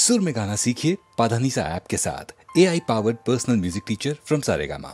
सुर में गाना सीखिए पाधानीसा ऐप के साथ। AI powered personal music teacher from Saregama.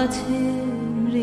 আছে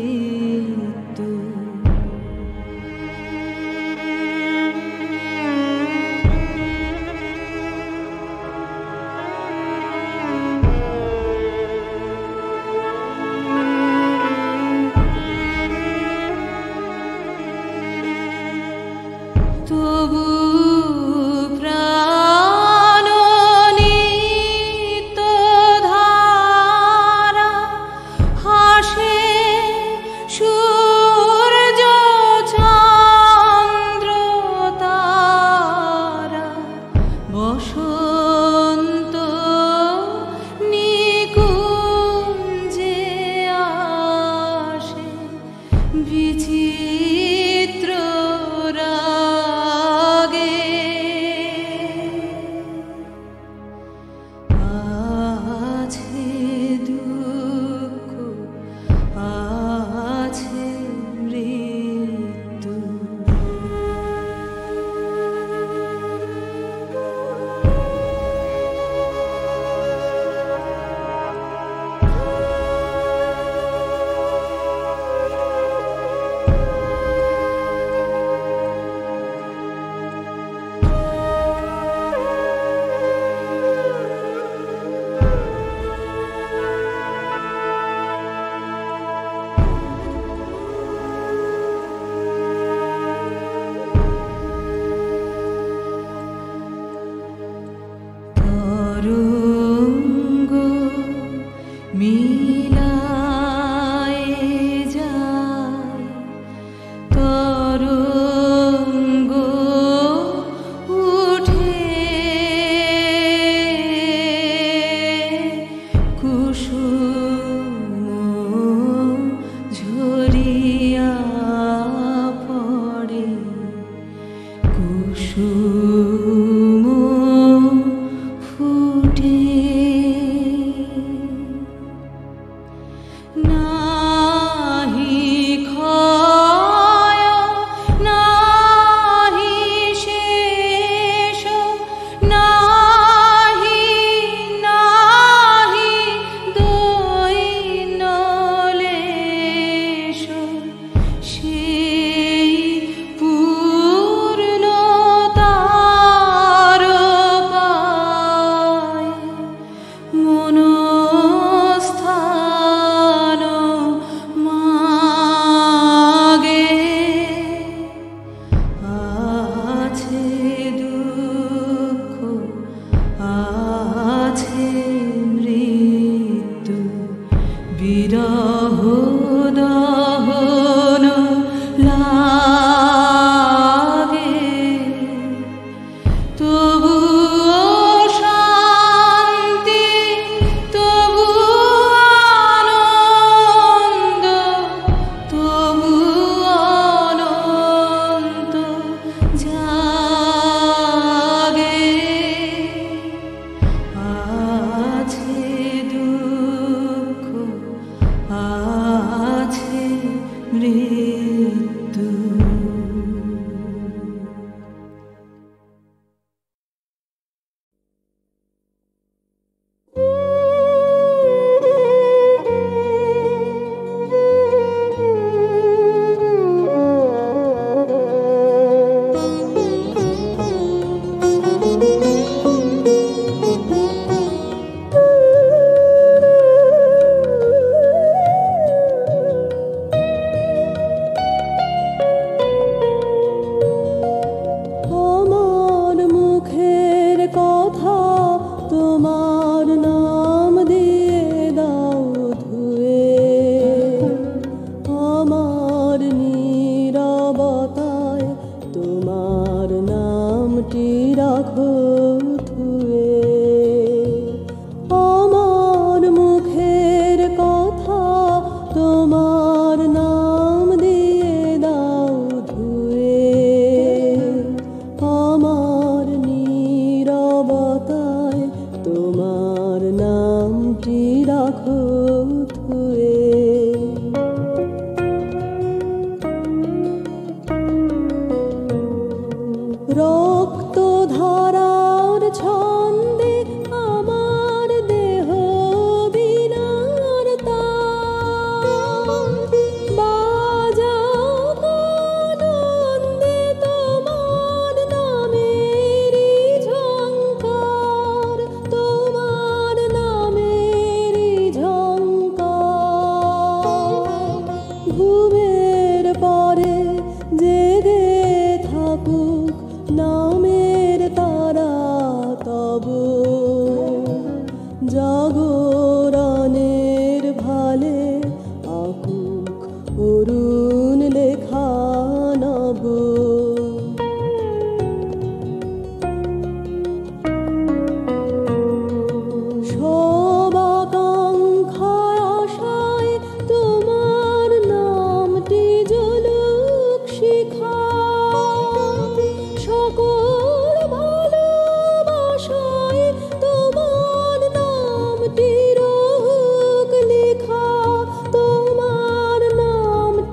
তোমার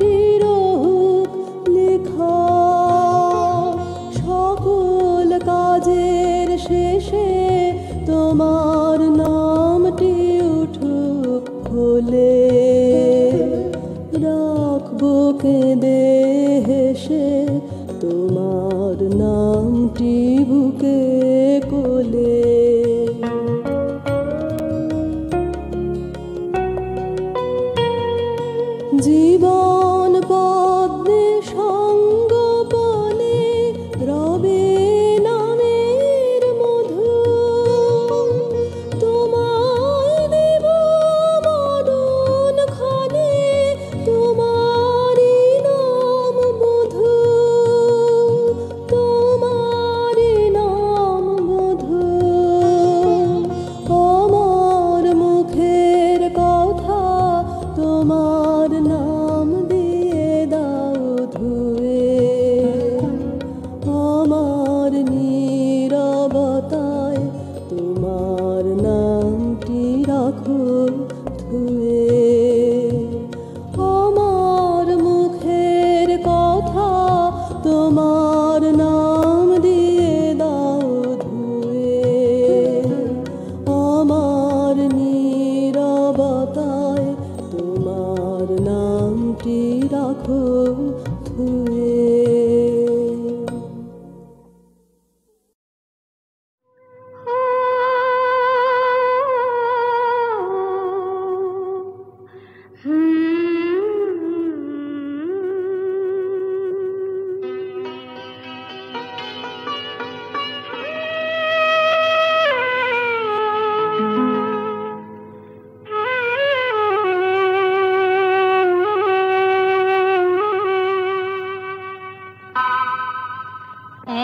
নামটি বুকে দে হেসে তোমার নামটি বুকে কোলে। জীবন পদ্মে সঙ্গোপনে রবে নামের মধু, তোমায় দেব মদন ক্ষণে তোমারি নাম বধূ, তোমারি নাম বধূ। আমার মুখের কথা তোমার নাম দিয়ে দাও ধুয়ে, আমার নীরবতায় তোমার নামটি রাখো ধুয়ে। আমার মুখের কথা তোমার নাম দিয়ে দাও ধুয়ে, আমার নীরবতায় তোমার নামটি রাখো ধুয়ে।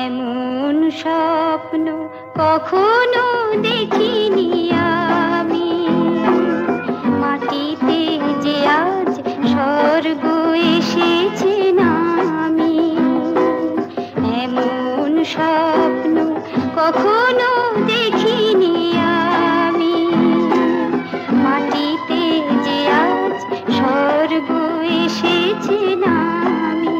এমন স্বপ্ন কখনো দেখিনি আমি, মাটিতে যে আজ স্বর্গ এসেছে নামি। এমন স্বপ্ন কখনো দেখিনি আমি, মাটিতে যে আজ স্বর্গ এসেছে নামি।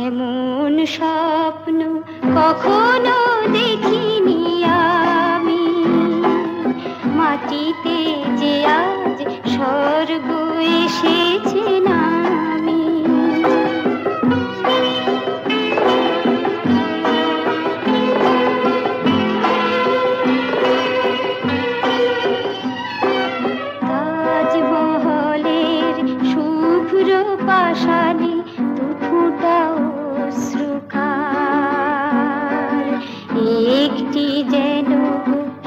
এমন স্বপ্ন কখনো দেখিনি আমি, মাটিতে যে আজ স্বর্গ এসেছে নামি। তাজমহলের শুভ্র পাষাণে দুফোঁটা অশ্রুকার, একটি যেন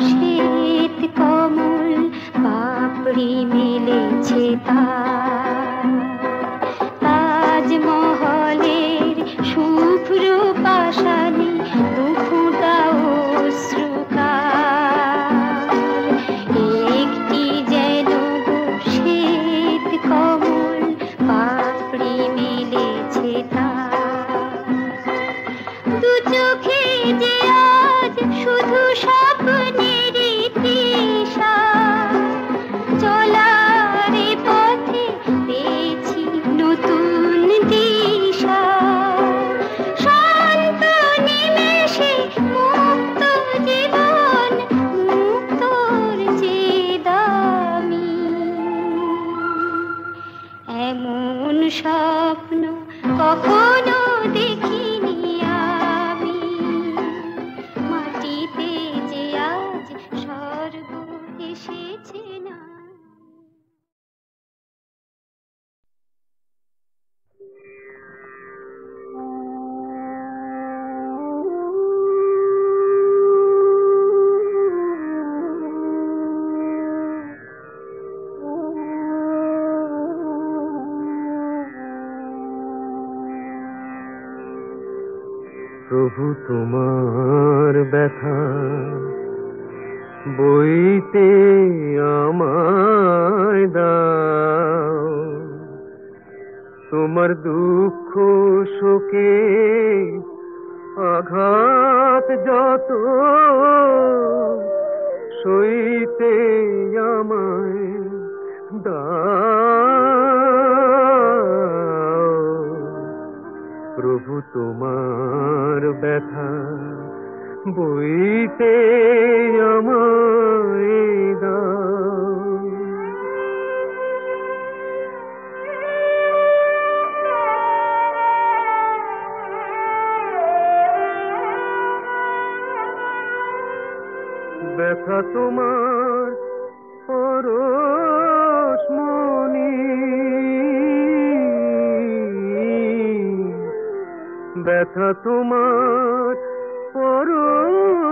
শ্বেত কমল পাপড়ি মেলেছে তার। প্রভু তোমার ব্যথা বইতে আমায় দাও, তোমার দুঃখ শোকে আঘাত যত সইতে আমায় দাও, প্রভু তোমার ব্যথা বইতে আমায় দাও। ব্যথা তোমার পরশমণি, ব্যথা তোমার পরশমণি,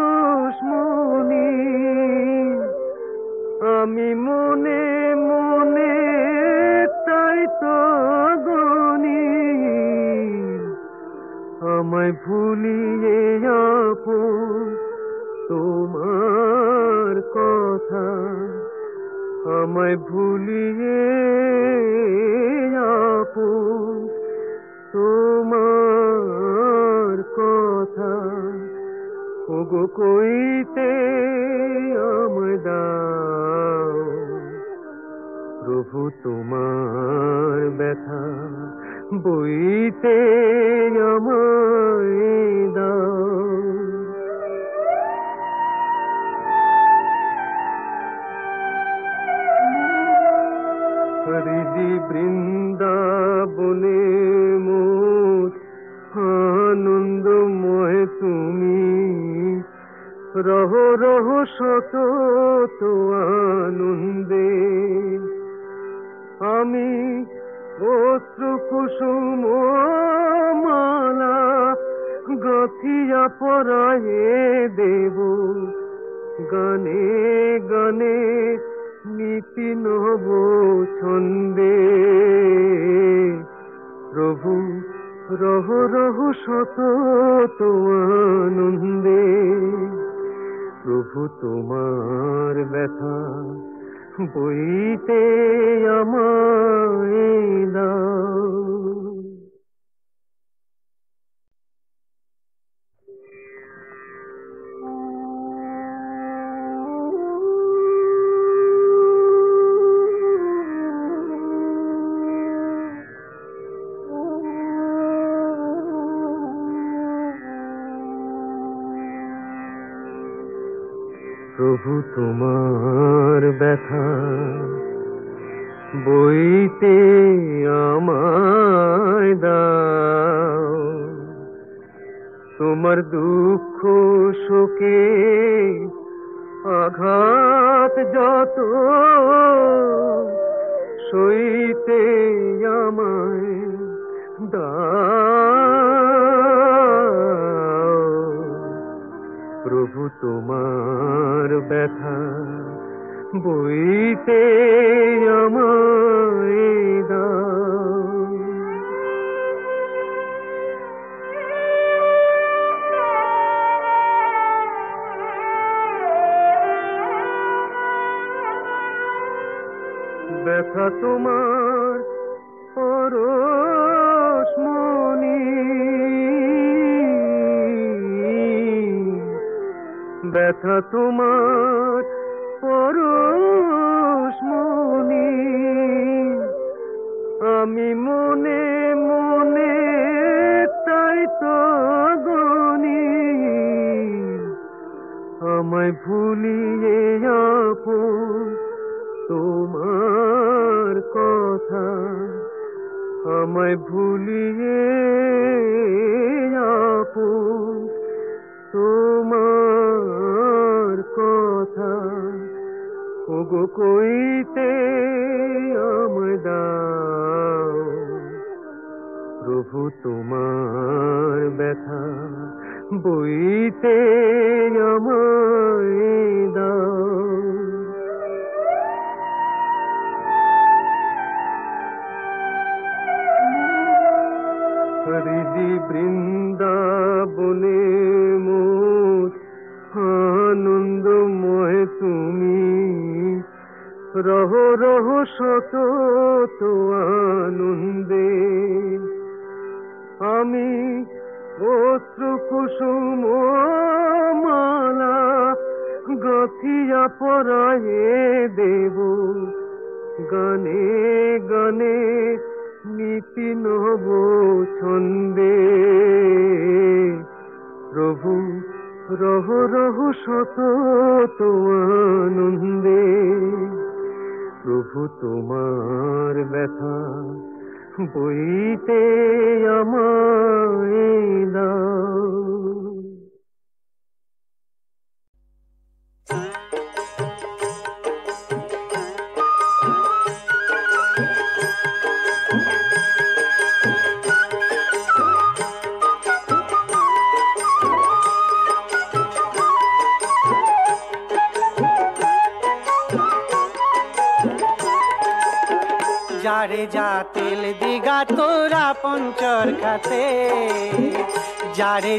আমি মনে মনে তাই তো গনি, আমায় ভুলিয়ে আপন তোমার কথা, আমায় ভুলিয়ে আপন তোমার কথা, ওগো কইতে আমায় দাও, প্রভু তোমার ব্যথা বইতে আমায় দাও। হরিদি বৃন্দাবনে মোর আনন্দময় তুমি, রহ রহ সতত আনন্দে, আমি অশ্রু কুসুম মালা গাথিয়া পরায়ে দেব, গানে গানে নীতি নব ছন্দে, প্রভু রহ রহ সতত আনন্দে, প্রভু তোমার ব্যথা বইতে আমায় দাও। প্রভু তোমার ব্যথা বইতে আমায় দাও, তোমার দুঃখ শোকে আঘাত যত সইতে আমায় দাও, প্রভু তোমার ব্যথা বইতে আমায় দাও। ব্যথা তোমার পরশমণি, ব্যথা তোমার পরশমণি, আমি মনে মনে তাই তো গনি, আমায় ভুলিয়ে আপন তোমার কথা, আমায় ভুলিয়ে আপন তোমার কথা, ওগো কইতে আমায় দাও, প্রভু তোমার ব্যথা বইতে আমায় দাও। হরিদি বৃন্দাবনে অশ্রু কুসুম মালা গাথিয়া পরায়ে দেব, গানে গানে নীতি নব ছন্দে। প্রভু রহ রহ শত আনন্দে, প্রভু তোমার ব্যথা বইতে আমায় দাও। যারে যা তেল দিগা তোরা পঞ্চর খাতে, যারে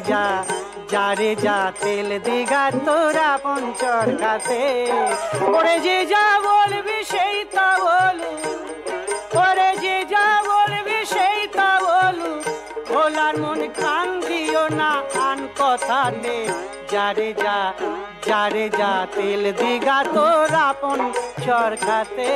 যা তেল দিগা তোরা পঞ্চর খাতে। ওরে যে যা বলবি সেই তা বলু, ওরে যে যা বলবি সেই তা বলু, ভোলার মন কান দিও না আন কথাতে। যারে যা তেল দিগা তোরা পঞ্চর খাতে।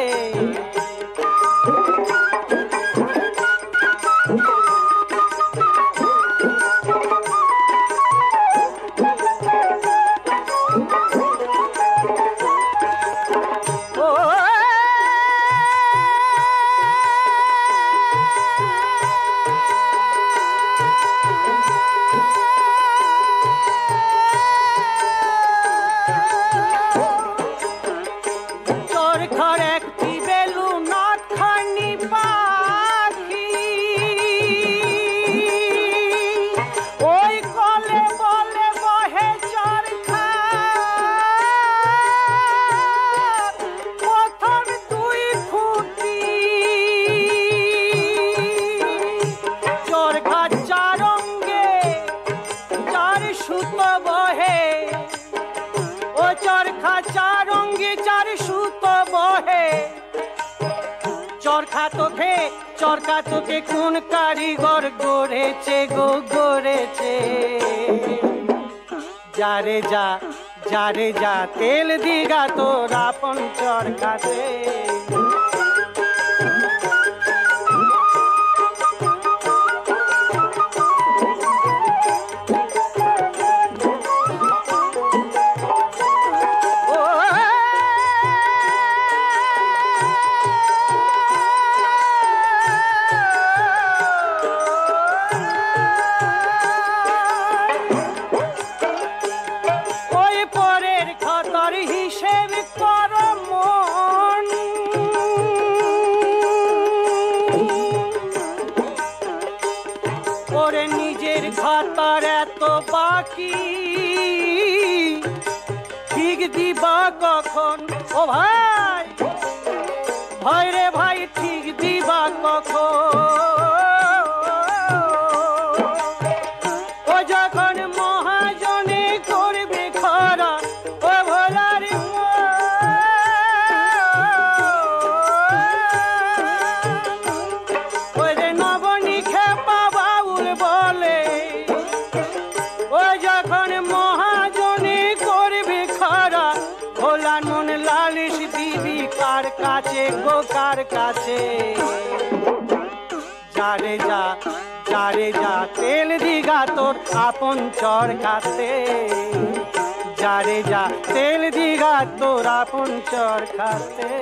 চরকা তোকে কোন কারিগর গড়েছে গো গড়েছে। যারে যা তেল দিগা তোরা পঞ্চর খাতে। খাতার এত বাকি ঠিক দিবা কখন? ও ভাই ভাই রে ভাই ঠিক দিবা কখন? ও যখন মহাজনে করবে খরা ও ভোলার ওই রে নবনী খেপা বাউল বলে কার কাছে গো কার কাছে? যারে যা তেল দিগা তোর আপন চর খাতে। যারে যা তেল দিগা তোর আপন চর খাতে।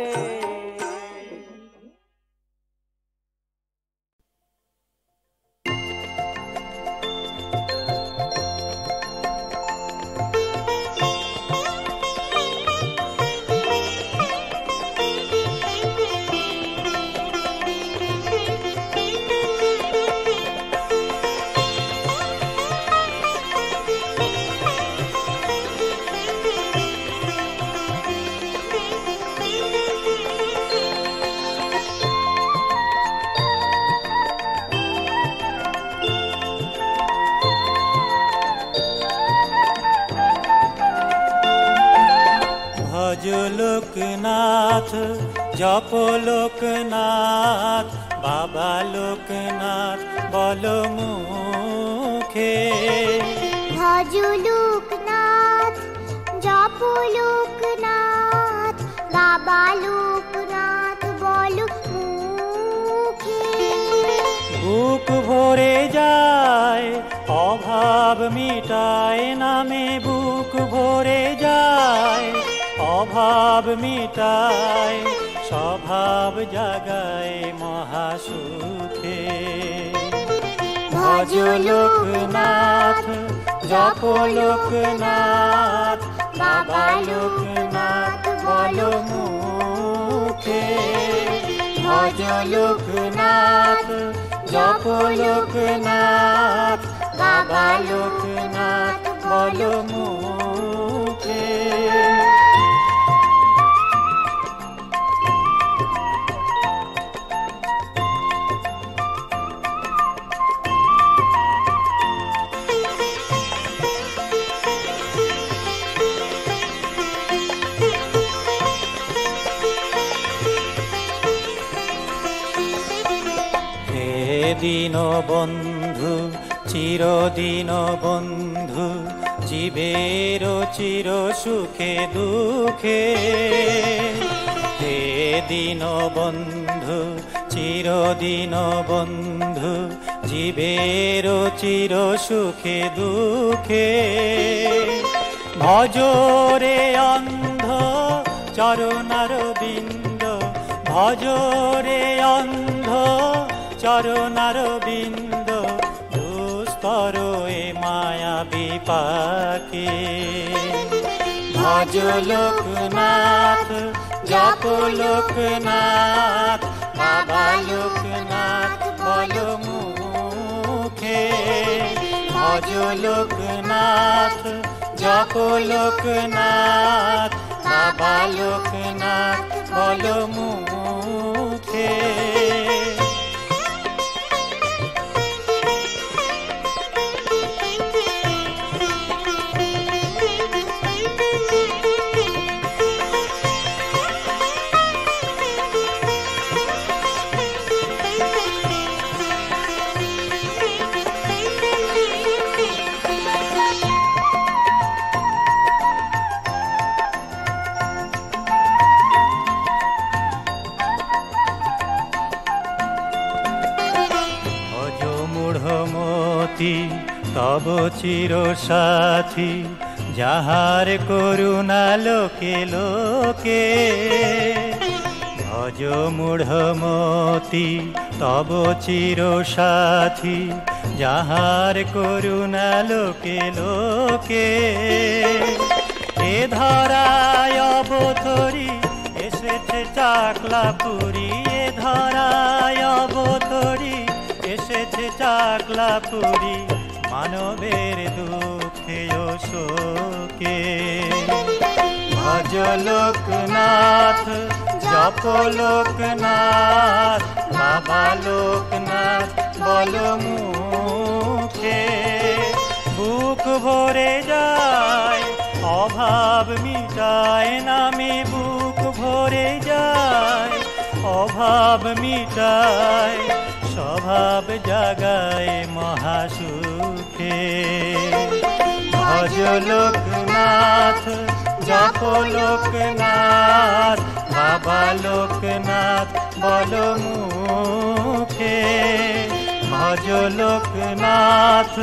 লোকনাথ জপ লোকনাথ বাবা লোকনাথ বল মুখে। ভজ লোকনাথ জপ লোকনাথ বাবা লোকনাথ বলো মুখে। বুক ভরে যায় অভাব মিটায় নামে, বুক ভরে যায় অভাব মিটায়, স্বভাব জাগায় মহাসুখে। ভজ লোকনাথ জপ লোকনাথ বাবা লোকনাথ বলো মুখে। ভজ লোকনাথ জপ লোকনাথ বাবা লোকনাথ বলো মুখে। দিন বন্ধু চিরদিন বন্ধু, জীবের চির সুখে দুঃখে। হে দিন বন্ধু চিরদিন বন্ধু, জীবের চির সুখে দুঃখে। ভজরে অন্ধ চরণার বিন্দ, ভজরে অন্ধ চরণার বিন্দ, দুস্তর এ মায়া বিপাকে। ভজ লোকনাথ জপ লোকনাথ বাবা লোকনাথ বলো মুখে। ভজ লোকনাথ জপ লোকনাথ বাবা লোকনাথ বলো মুখে। তব চির সাথী, যাহার করুণা লোকে লোকে। ভজ মূঢ়মতি তব চির সাথী, যাহার করুণা লোকে লোকে। এ ধরায় অবতরী এসেছে চাকলাপুরী, এ ধরায় অবতরী এসেছে চাকলাপুরী, মানবের দুঃখে ও শোকে। ভজ লোকনাথ জপ লোকনাথ বাবা লোকনাথ বলো মুখে। বুক ভরে যায় অভাব মিটায় নামে, বুক ভরে যায় অভাব মিটায়, স্বভাব জাগায় মহাসুখে। ভজ লোকনাথ জপ লোকনাথ বাবা লোকনাথ বলো মুখে। ভজ লোকনাথ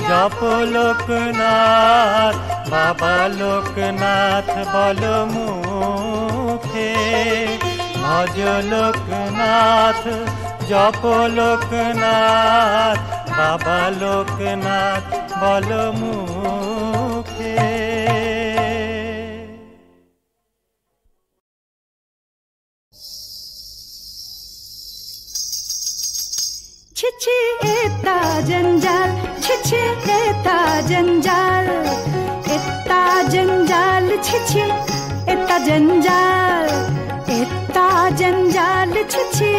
জপ লোকনাথ বাবা লোকনাথ বলো মুখে। ভজ লোকনাথ জপ লোকনাথ বাবা লোকনাথ বলো মুখে। छिछे एता जंजाल, छिछे एता जंजाल, एता जंजाल, छिछे एता जंजाल, एता जंजाल, छिछे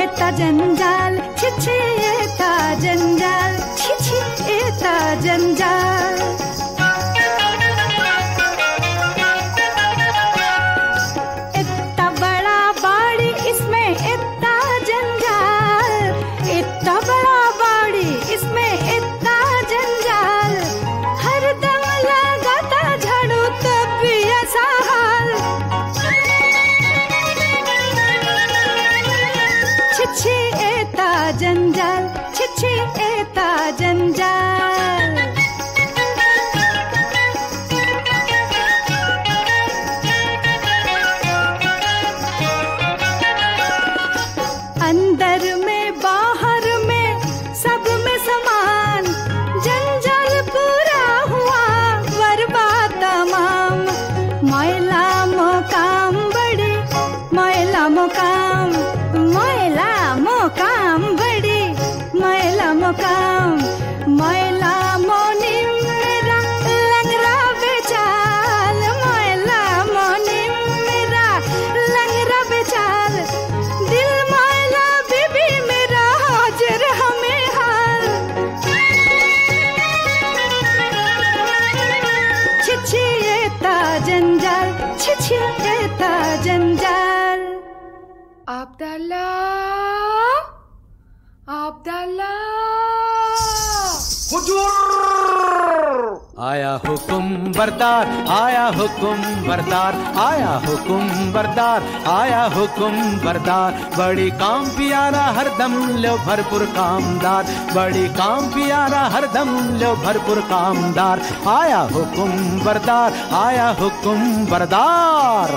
एता जंजाल, छिछे एता जंजाल, छिछे एता जंजाल। इतना बड़ा बाड़ी इसमें इतना जंजाल, इतना बड़ा बाड़ी इसमें इतना जंजाल। আব্দাল্লাহ, আব্দাল্লাহ। হুজুর! आया हुकुम बरदार, आया हुकुम बरदार, आया हुकुम बरदार, आया हुकुम बरदार। बड़ी काम पियारा हरदम लो भरपूर कामदार, बड़ी काम पियारा हरदम लो भरपूर कामदार। आया हुकुम बरदार, आया हुकुम बरदार।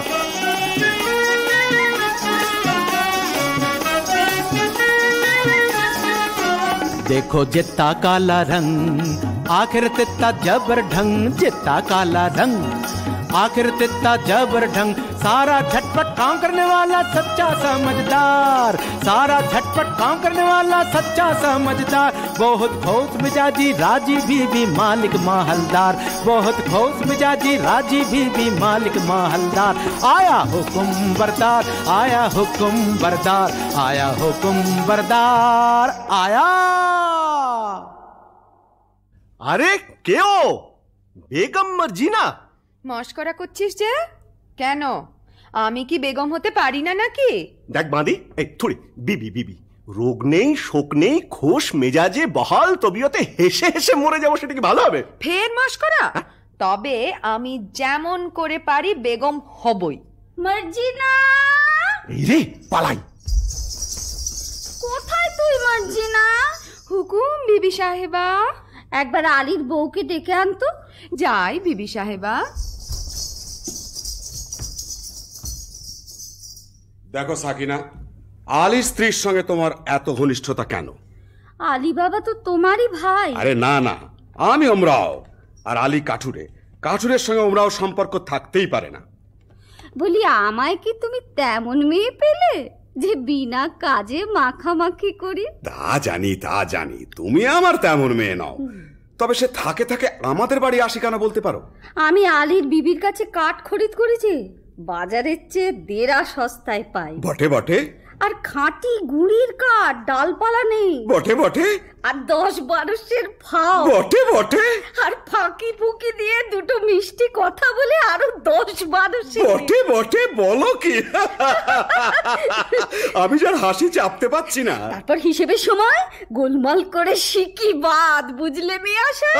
देखो जितना काला रंग, आखिर तित्ता जबर ढंग। जितना काला रंग, आखिर तित्ता जबर ढंग। सारा झटपट काम करने वाला सच्चा समझदार, सारा झटपट काम करने वाला सच्चा समझदार। बहुत खोस मिजाजी राजी बीबी मालिक माहलदार, बहुत खोस मिजाजी राजी बीबी मालिक माहलदार। आया हुकुम बरदार, आया हुकुम बरदार, आया हुकुम बरदार। आया। আরে কেও? বেগম মার্জিনা। মস্করা করছিস যে? কেন, আমি কি বেগম হতে পারি না নাকি? দেখ বাঁধি, এই থুড়ি বিবি বিবি, রোগ নেই শোক নেই, খোশ মেজাজে বহাল তবিয়তে হেসে হেসে মরে যাবো, সেটা কি ভালো হবে? ফের মস্করা? তবে আমি যেমন করে পারি বেগম হবই। মার্জিনা, এই রে পালাই। কোথায় তুই মার্জিনা? হুকুম বিবি সাহেবা। একবার আলীর বউকে ডেকে আনতো। যাই বিবি সাহেবা। দেখো সাকিনা, আলীর স্ত্রীর সঙ্গে তোমার এত ঘনিষ্ঠতা কেন? আলী বাবা তো তোমারই ভাই। আরে না না, আমি ওমরাও, আর আলী কাঠুরে। কাঠুরের সঙ্গে ওমরাও সম্পর্ক থাকতেই পারে না। বলি, আমায় কি তুমি তেমন মেয়ে পেলে যে বিনা কাজে মাখামাখি করি? তা জানি, তা জানি, তুমি আমার তেমন মেয়ে নও। তবে সে থাকে থাকে আমাদের বাড়ি আসি কেন বলতে পারো? আমি আলীর বিবির কাছে কাঠ খরিদ করেছি, বাজারের চেয়ে 1.5 সস্তায় পাই। বটে বটে। আর খাঁটি গুড়ির কাঠ, ডালপালা নেই। বটে বটে। আর 10-12 ফাও। বটে বটে। আর ফাঁকি ফুকি দিয়ে দুটো মিষ্টি কথা বলে আরো 10-12। বটে বটে, বলো কি? আমি যার হাসি চাপতে পাচ্ছি না। তারপর হিসেবের সময় গোলমাল করে শিকি বাদ, বুঝলে মেয়ে আসে।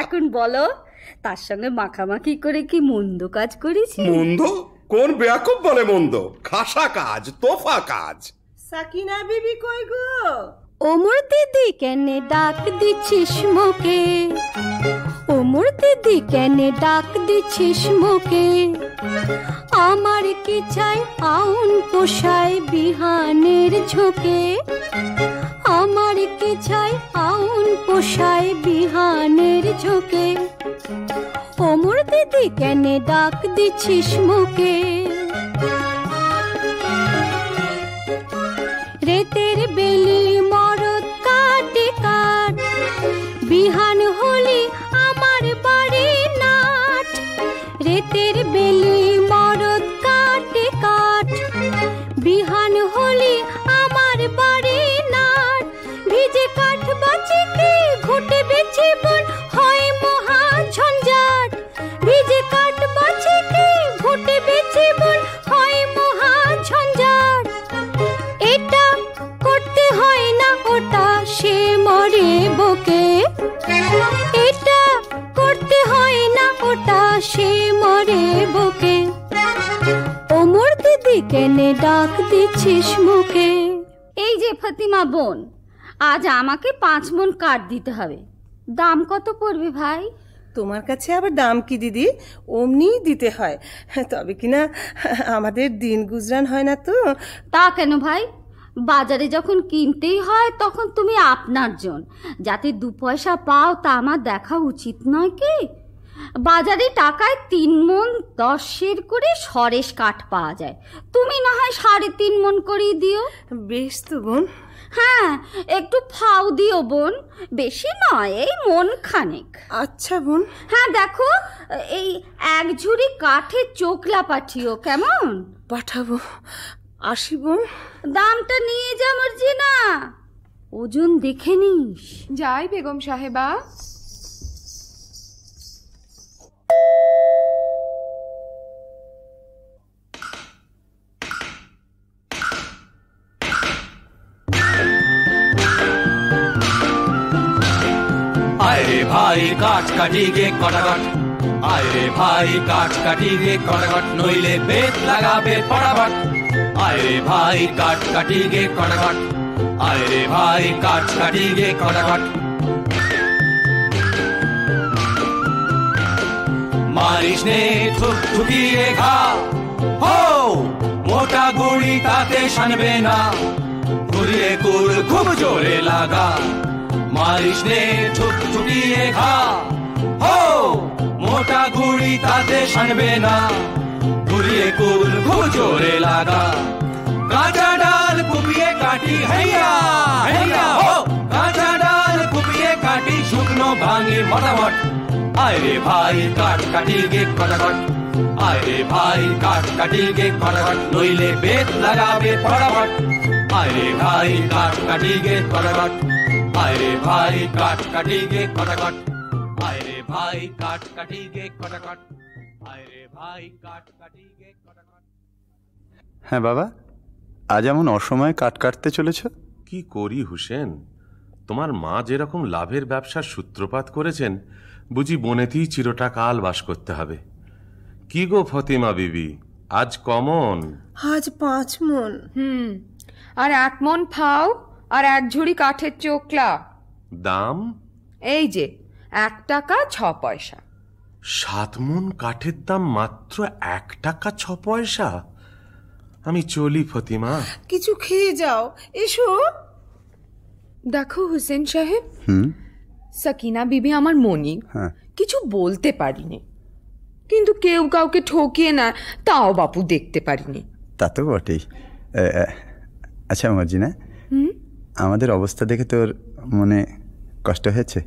এখন বলো, তার সঙ্গে মাখামাখি করে কি মন্দ কাজ করেছি? মন্দ? কোন বেয়াকুব বলে মন্দ? খাসা কাজ, তোফা কাজ। সাকিনা বিবি কই গো? ওমর দিদি কেনে ডাক দিছিস মোকে? ওমর দিদি কেনে ডাক দিছিস মোকে? আমার কি চাই আউন পোষায় বিহানের ঝোঁকে? আমার কি চাই আউন পোষায় বিহানের ঝোঁকে? ওমর দিদি কেনে ডাক দিছিস মোকে? রেতের বেলি মরদ কাটে কাট, বিহান হলি আমার বাড়ি নাট। রেতের বেলি মরদ কাটে কাট, বিহান হলি আমার বাড়ি নাট। ভিজে কাঠ বাঁচি কি ঘুটে বেছে বন হয় মহা ঝঞ্ঝাট। ভিজে কাঠ বাঁচি কি ঘুটে বেছে বন হয় মহা ঝঞ্ঝাট। এটা করতে হয় না ওটা সে মরে বকে। এটা করতে হয় না ওটা সে মরে বকে। ওমর দিদি কেনে ডাক দিচ্ছিস মুখে? এই যে ফাতিমা বোন, আজ আমাকে 5 মণ কাঠ দিতে হবে। দাম কত পড়বে ভাই? তোমার কাছে আবার দাম কি দিদি, অমনিই দিতে হয়, তবে কিনা আমাদের দিন গুজরান হয় না তো। তা কেন ভাই? বাজারে যখন কিনতেই হয় তখন তুমি আপনার জন, যাতে 2 পয়সা পাও তা আমার দেখা উচিত নয় কি? বাজারে টাকায় 3 মণ 10 করে সরেস কাঠ পাওয়া যায়, তুমি না হয় 3.5 মণ করেই দিও। বেশ তো বোন। হ্যাঁ, একটু ফাও দিও বোন, বেশি নয়, এই মন খানেক। আচ্ছা বোন। হ্যাঁ দেখো, এই 1 ঝুড়ি কাঠের চোকলা পাঠিও, কেমন? পাঠাবো। আসি বোন। দামটা নিয়ে যা মার্জিনা, ওজন দেখে নিস। যাই বেগম সাহেবা। ভাই কাঠ কাটি গে কটাকট, আয় রে ভাই কাঠ কাটি গে কটাকট, নইলে বেত লাগাবে পড়াবট। আয় রে ভাই কাঠ কাটি গে কটাকট, আয় রে ভাই কাঠ কাটি গে কটাকট। মারিস নে ঠুক ঠুকিয়ে ঘা, হো মোটা গুড়ি তাতে শানবে না, ঘুরিয়ে কুল খুব জোরে লাগা। মারিস নে ঠুক ঠুকিয়ে ঘা, হো মোটা গুড়ি তাতে শানবে না, ঘুরিয়ে কুল খুব জোরে লাগা। কাঁচা ডাল কুপিয়ে কাটি হেইয়া হেইয়া, হো কাঁচা ডাল কুপিয়ে কাটি শুকনো ভাঙে মোটামট। আয় রে ভাই কাঠ কাটি গে কটাকট, আয় রে ভাই কাঠ কাটি গে কটাকট, নইলে বেত লাগাবে পড়াবট। আয় রে ভাই কাঠ কাটি গে কটাকট, আয় রে ভাই কাঠ কাটি গে কটাকট, আয় রে ভাই কাঠ কাটি গে কটাকট, আয় রে ভাই কাঠ কাটি গে কটাকট। হ্যাঁ বাবা, আজ এমন অসময়ে কাঠ কাটতে চলেছ? কি করি হুসেন, তোমার মা যেরকম লাভের ব্যবসার সূত্রপাত করেছেন, বুঝি বনেতেই চিরটা কাল বাস করতে হবে। কি গো ফতিমা বিবি, আজ কমন? আজ 5 মণ। আর 1 মণ ফাও আর 1 ঝুড়ি কাঠের চোকলা। দাম? এই যে 1 টাকা 6 পয়সা। 7 মণ কাঠের দাম মাত্র 1 টাকা 6 পয়সা? আমি চলি ফতিমা। কিছু খেয়ে যাও, এসো। দেখো হুসেন সাহেব, সাকিনা বিবি আমার মনি, কিছু বলতে পারিনি, কিন্তু কেউ কাউকে ঠকিয়ে না তাও বাপু দেখতে পারিনি। তা তো বটেই। আচ্ছা মর্জিনা, আমাদের অবস্থা দেখে তোর মনে কষ্ট হয়েছে?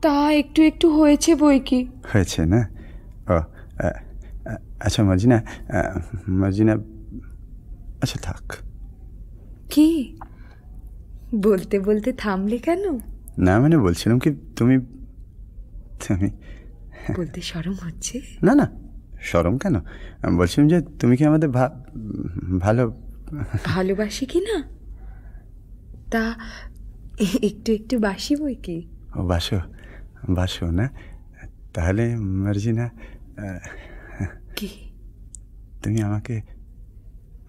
তা একটু একটু হয়েছে বই কি। হয়েছে না? ও আচ্ছা মর্জিনা, মর্জিনা, আচ্ছা থাক। কি বলতে বলতে থামলে কেন? না মানে বলছিলাম কি, তুমি তুমি বলতে শরম হচ্ছে? না না, শরম কেন, বলছিলাম যে তুমি কি আমাদের ভালোবাসি কি না? তা একটু একটু বাসি বই কি। ও বাসো, বাসো না? তাহলে মর্জিনা, কি তুমি আমাকে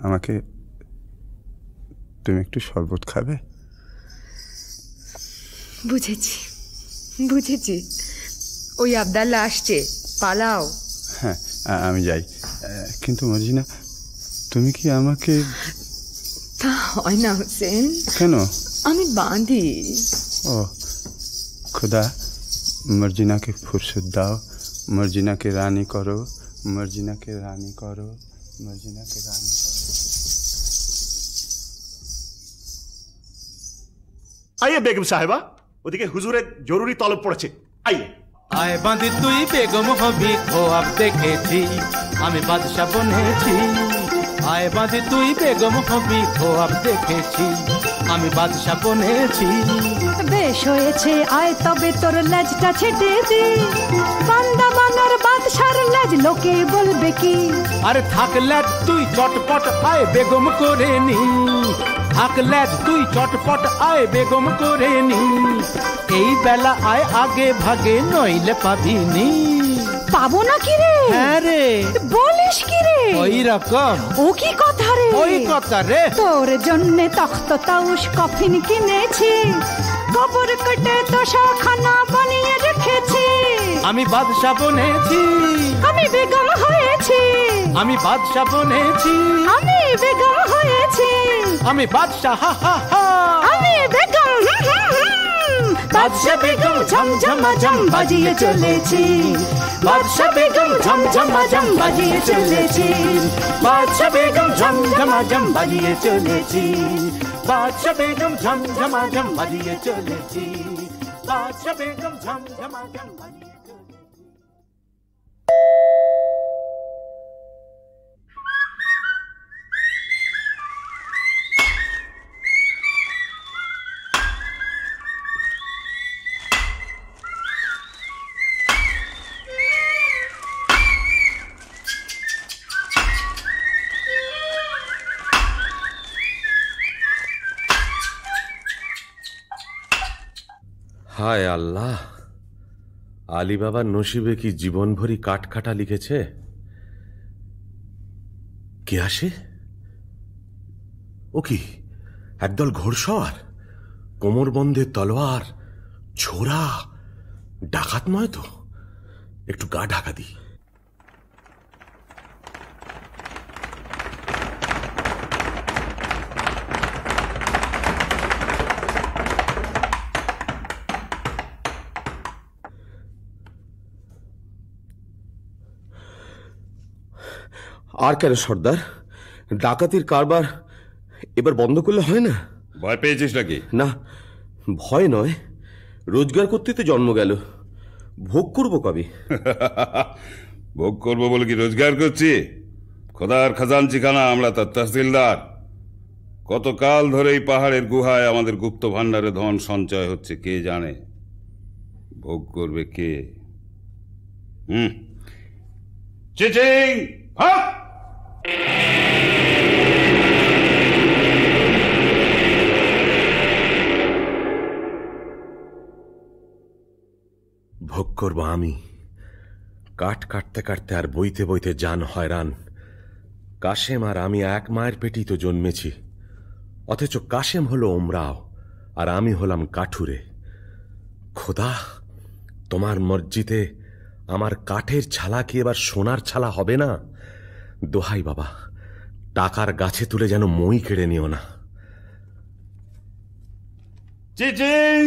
আমাকে তুমি একটু শরবত খাবে? বুঝেছি বুঝেছি, ওই আবদাল্লা আসছে, পালাও। হ্যাঁ আমি যাই, কিন্তু মর্জিনা তুমি কি আমাকে? তা হয় না হোসেন। কেন? আমি বাঁধি। ও খুদা, মর্জিনাকে ফুরসত দাও, মর্জিনাকে রানী করো, মর্জিনাকে রানী করো, মর্জিনাকে রানী করো। আইয়ে বেগম সাহেবা, ওদিকে হুজুরের জরুরি তলব পড়েছে, আইয়ে। আয় বাঁধি তুই বেগম হবি, খোয়াব দেখেছি, আমি বাদশা বনেছি। আয় বাঁধি তুই বেগম হবি, খোয়াব দেখেছি, আমি বাদশা বনেছি। বেশ হয়েছে, আয় তবে তোর লেজটা ছেটে দি, বান্দা বানার বাদশার লেজ লোকে বলবে কি। আরে থাক লেজ তুই চটপট, আয় বেগম করে নি। থাক লেজ তুই চটপট, আয় বেগম করে নি। এই বেলা আয় আগে ভাগে, নইলে পাবিনি। পাবো না কি রে? হ্যাঁ রে। বলিস কি রে? ওই রকম। ও কি কথা রে? ওই কথা রে। তোর জন্য তখ্ত তাউস কফিন কিনেছি, কবর কেটে তোষাখানা বানিয়ে রেখেছি। আমি বাদশা বনেছি, আমি বেগম হয়েছি। আমি বাদশা বনেছি, আমি বেগম হয়েছি। আমি বাদশা, হা হা হা। আমি বেগম, বাদশা বেগম ঝমঝমাঝম বাজিয়ে চলেছি। বাদশা বেগম ঝমঝমাঝম বাজিয়ে চলেছি। বাদশা বেগম ঝমঝমাঝম বাজিয়ে চলেছি। বাদশা বেগম ঝমঝমাঝম বাজিয়ে চলেছি। বাদশা বেগম ঝমঝমাঝম বাজিয়ে চলেছি। হায় আল্লাহ, আলী বাবার নসিবে কি জীবন ভরি কাটখাটা লিখেছে। কে আসে? ও কি একদল ঘোড়সওয়ার, কোমরবন্ধে তলোয়ার, ছোরা, ডাকাত নয় তো? একটু গা ঢাকা দি। আর কেন সর্দার, ডাকাতির কারবার এবার বন্ধ করলে হয় না? ভয় পেয়েছিস নাকি? না, ভয় নয়, রোজগার করতে তো জন্ম গেল, ভোগ করবো কবে? ভোগ করবো বলে কি রোজগার করছি? খোদার খাজানচিখানা আমরা তার তহসিলদার। কতকাল ধরে এই পাহাড়ের গুহায় আমাদের গুপ্ত ভাণ্ডারে ধন সঞ্চয় হচ্ছে কে জানে। ভোগ করবে কে? চিচিং হক! ভোগ করব আমি। কাঠ কাটতে কাটতে আর বইতে বইতে জান হয়রান। কাশেম আর আমি এক মায়ের পেটেই তো জন্মেছি, অথচ কাশেম হলো ওমরাও আর আমি হলাম কাঠুরে। খোদা, তোমার মসজিদে আমার কাঠের ছালা কি এবার সোনার ছালা হবে না? দোহাই বাবা, টাকার গাছে তুলে যেন মই কেড়ে নিও না। চিচিং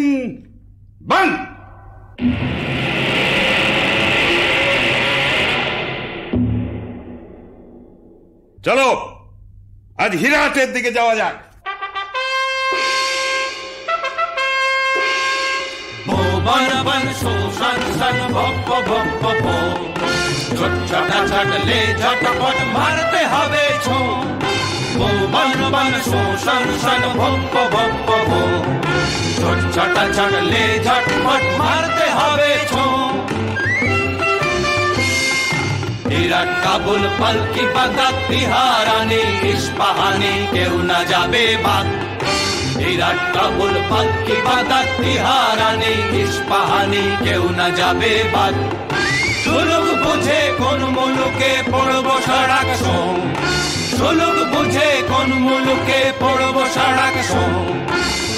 বন্ধ! চলো আজ হীরাহাটের দিকে যাওয়া যাক। বন বন শোষণ সন ভপ্প ভপ্প ভো, ছোটা ছাটলে ঝটপট মারতে হবে ছো। বন বন শোষণ সন ভপ্প ভপ্প ভো, ছোটা ছাটলে ঝটপট মারতে হবে ছো। ইরাক কাবুল পালকি বাগদাদ তিহারানি ইস্পাহানি কেউ না যাবে বাদ। ইরাক কাবুল পালকি বাগদাদ তিহারানি ইস্পাহানি কেউ না যাবে বাদ। সুলুক বুঝে কোন মুলুকে পড়ব সড়ক সোম, সুলুক বুঝে কোন মুলুকে পড়ব সড়ক সোম।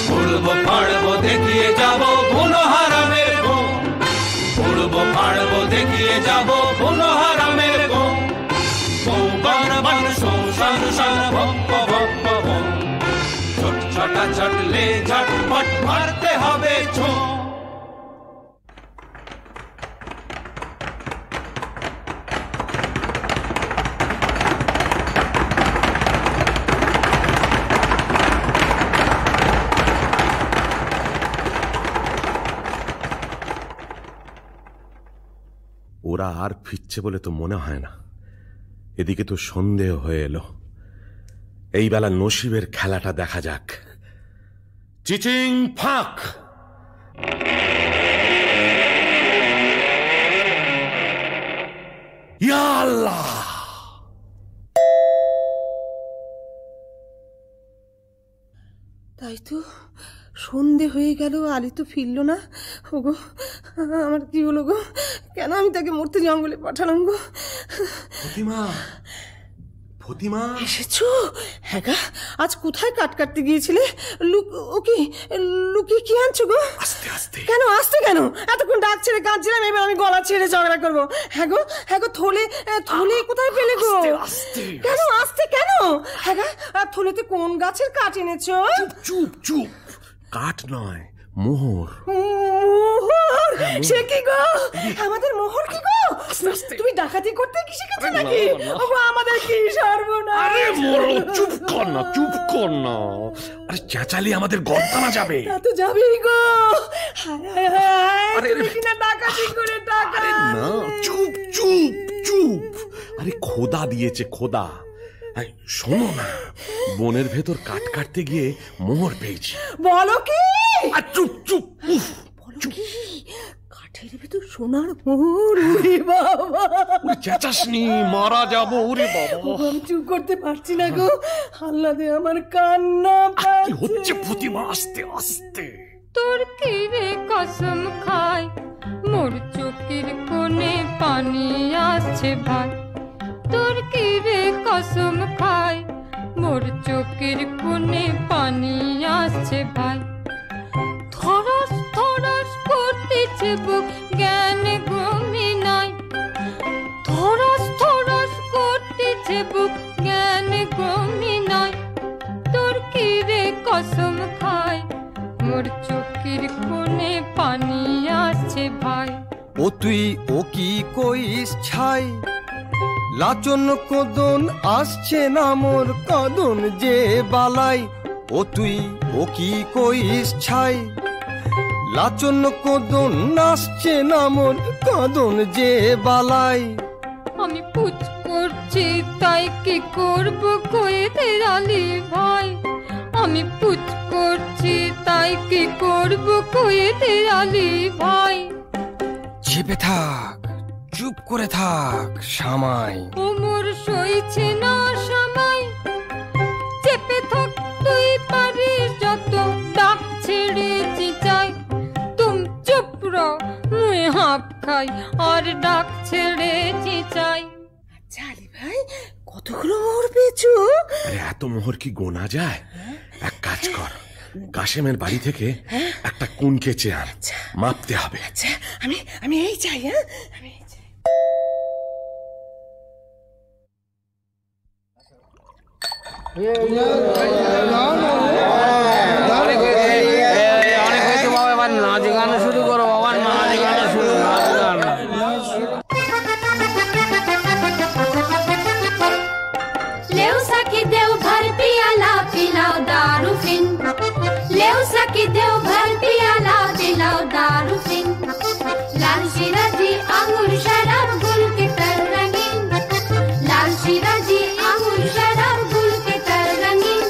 পড়ব পাড়ব দেখিয়ে যাব বুনো হারামের গো, পড়ব পাড়ব দেখিয়ে যাব বুনো হারামের গো। বন বন শোষণ সন ভপ্প ভপ্প ভো, ছোটা ছটলে ঝটপট মারতে হবে ছো। ওরা আর ফিরছে বলে তো মনে হয় না। এদিকে তো সন্দেহ হয়ে এলো। এই বেলা নসিবের খেলাটা দেখা যাক। চিচিং ফাঁক! ইয়া আল্লাহ! তাই তো, সন্ধে হয়ে গেল, আলী তো ফিরল না। ওগো, আমার কি হলো গো? কেন আমি তাকে মরতে জঙ্গলে পাঠালাম গো? ফতিমা, ফতিমা এসেছো? হ্যাঁ গা, আজ কোথায় কাট কাটতে গিয়েছিলে? লুকিয়ে কি আনছো গো? আস্তে আস্তে। কেন আস্তে কেন? এতক্ষণ ডাক ছেড়ে কাঁদছিলাম, এবার আমি গলা ছেড়ে ঝগড়া করবো? হ্যাঁ গো থলে কোথায় পেলে গো? কেন আস্তে কেন? হ্যাঁ গা, আর থলেতে কোন গাছের কাঠ এনেছো? চুপ চুপ, কাঠ নয়, মোহর। মোহর? সে কি গো? আমাদের মোহর কি গো? তুমি ডাকাতি করতে কি শিখেছো নাকি? আমাদের কি সর্বনাশ! আরে মরো, চুপ কর না, চুপ কর না। আরে চেঁচালি আমাদের গর্দানা যাবে। তা তো যাবেই গো। তুমি কিনা ডাকাতি করে টাকা। না, চুপ চুপ চুপ। আরে খোদা দিয়েছে, খোদা। শোনো না, বনের ভেতর কাঠ কাটতে গিয়ে মোহর পেয়েছি। বলো কি? চুপ চুপ। বলো কি? কাঠের ভেতর সোনার মোহর? ওরে বাবা, চেঁচাসনি, মারা যাবো। ওরে বাবা, আমি চুপ করতে পারছি না গো। আল্লাহ দে আমার কান্না। কি হচ্ছে ফতিমা? আস্তে আস্তে। তোর কি রে কসম পানি আসছে ভাই, তোর কি রে কসম খাই, মোর চোখের কোণে পানি আসছে ভাই। থরস থরস করতেছে বুক, জ্ঞান ঘুমি নাই, থরস থরস করতেছে বুক, জ্ঞান ঘুমি নাই, তোর কি রে কসম খাই, মোর চোখের কোণে পানি আসছে ভাই। ও তুই ও কি কইস ছাই, লাচন কদন আসছে না মোর কদন যে বালাই। ও তুই ও কি কইস ছাই, লাচন কদন আসছে না মোর কদন যে বালাই। আমি পুচ করছি তাই কি করব কয়ে দে আলী ভাই, আমি পুচ করছি তাই কি করব কয়ে দে আলী ভাই। চেপে থাক, চুপ করে থাক সামাই, ও মোর সইছে না সময়, চেপে থাক তুই পারিস যত, ডাক ছেড়ে চিচাই, তুম চুপ রও মুই হাঁপ খাই, আর ডাক ছেড়ে চিচাই। আলী ভাই, কতগুলো মোহর পেয়েছো? আরে এত মোহর কি গোনা যায়? এক কাজ কর, কাশেমের বাড়ি থেকে একটা কুন কেচে আন, মাপতে হবে। আচ্ছা, আমি এই চাই। হ্যাঁ, আমি এই চাই। অনেক হয়েছে বাবা, এবার নাচ গান শুরু করো বাবা, নাচ গান শুরু, নাচ গান। लेव सखी देव भर पियाला पिलाओ दारू फिन, लेव सखी देव भर पियाला पिलाओ दारू फिन, लाल शिराजी अंगूर शराब गुल के तर रंगीन, लाल शिराजी अंगूर शराब गुल के तर रंगीन,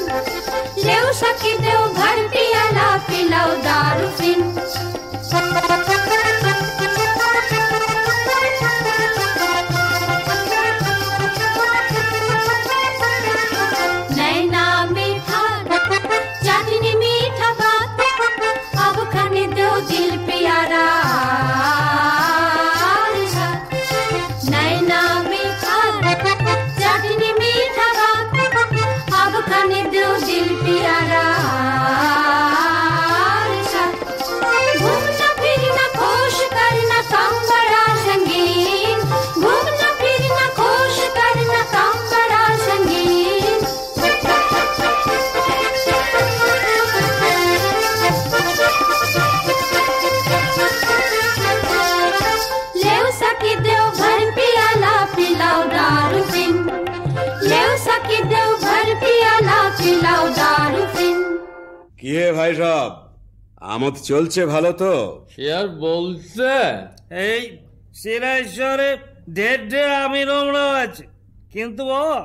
लेव सखी देव भर पियाला पिलाओ दारू फिन। नैना मीठा चांदनी मीठा बात, अब खाने दो दिल प्यारा, नैना मीठा चांदनी मीठा बात, अब खाने दो दिल प्यारा। घूमना फिरना खुश करना काम बड़ा संगीन, घूमना फिरना खुश करना काम बड़ा संगीन, लेव सखी देव भर पियाला पिलाओ दारू फिन, लेव सखी देव भर पियाला पिलाओ दारू फिन। কি হে ভাই সব, আমোদ চলছে ভালো তো? সে আর বলছে, এই সিরাজরে ঢের আমি রমড়া আছে, কিন্তু বাবা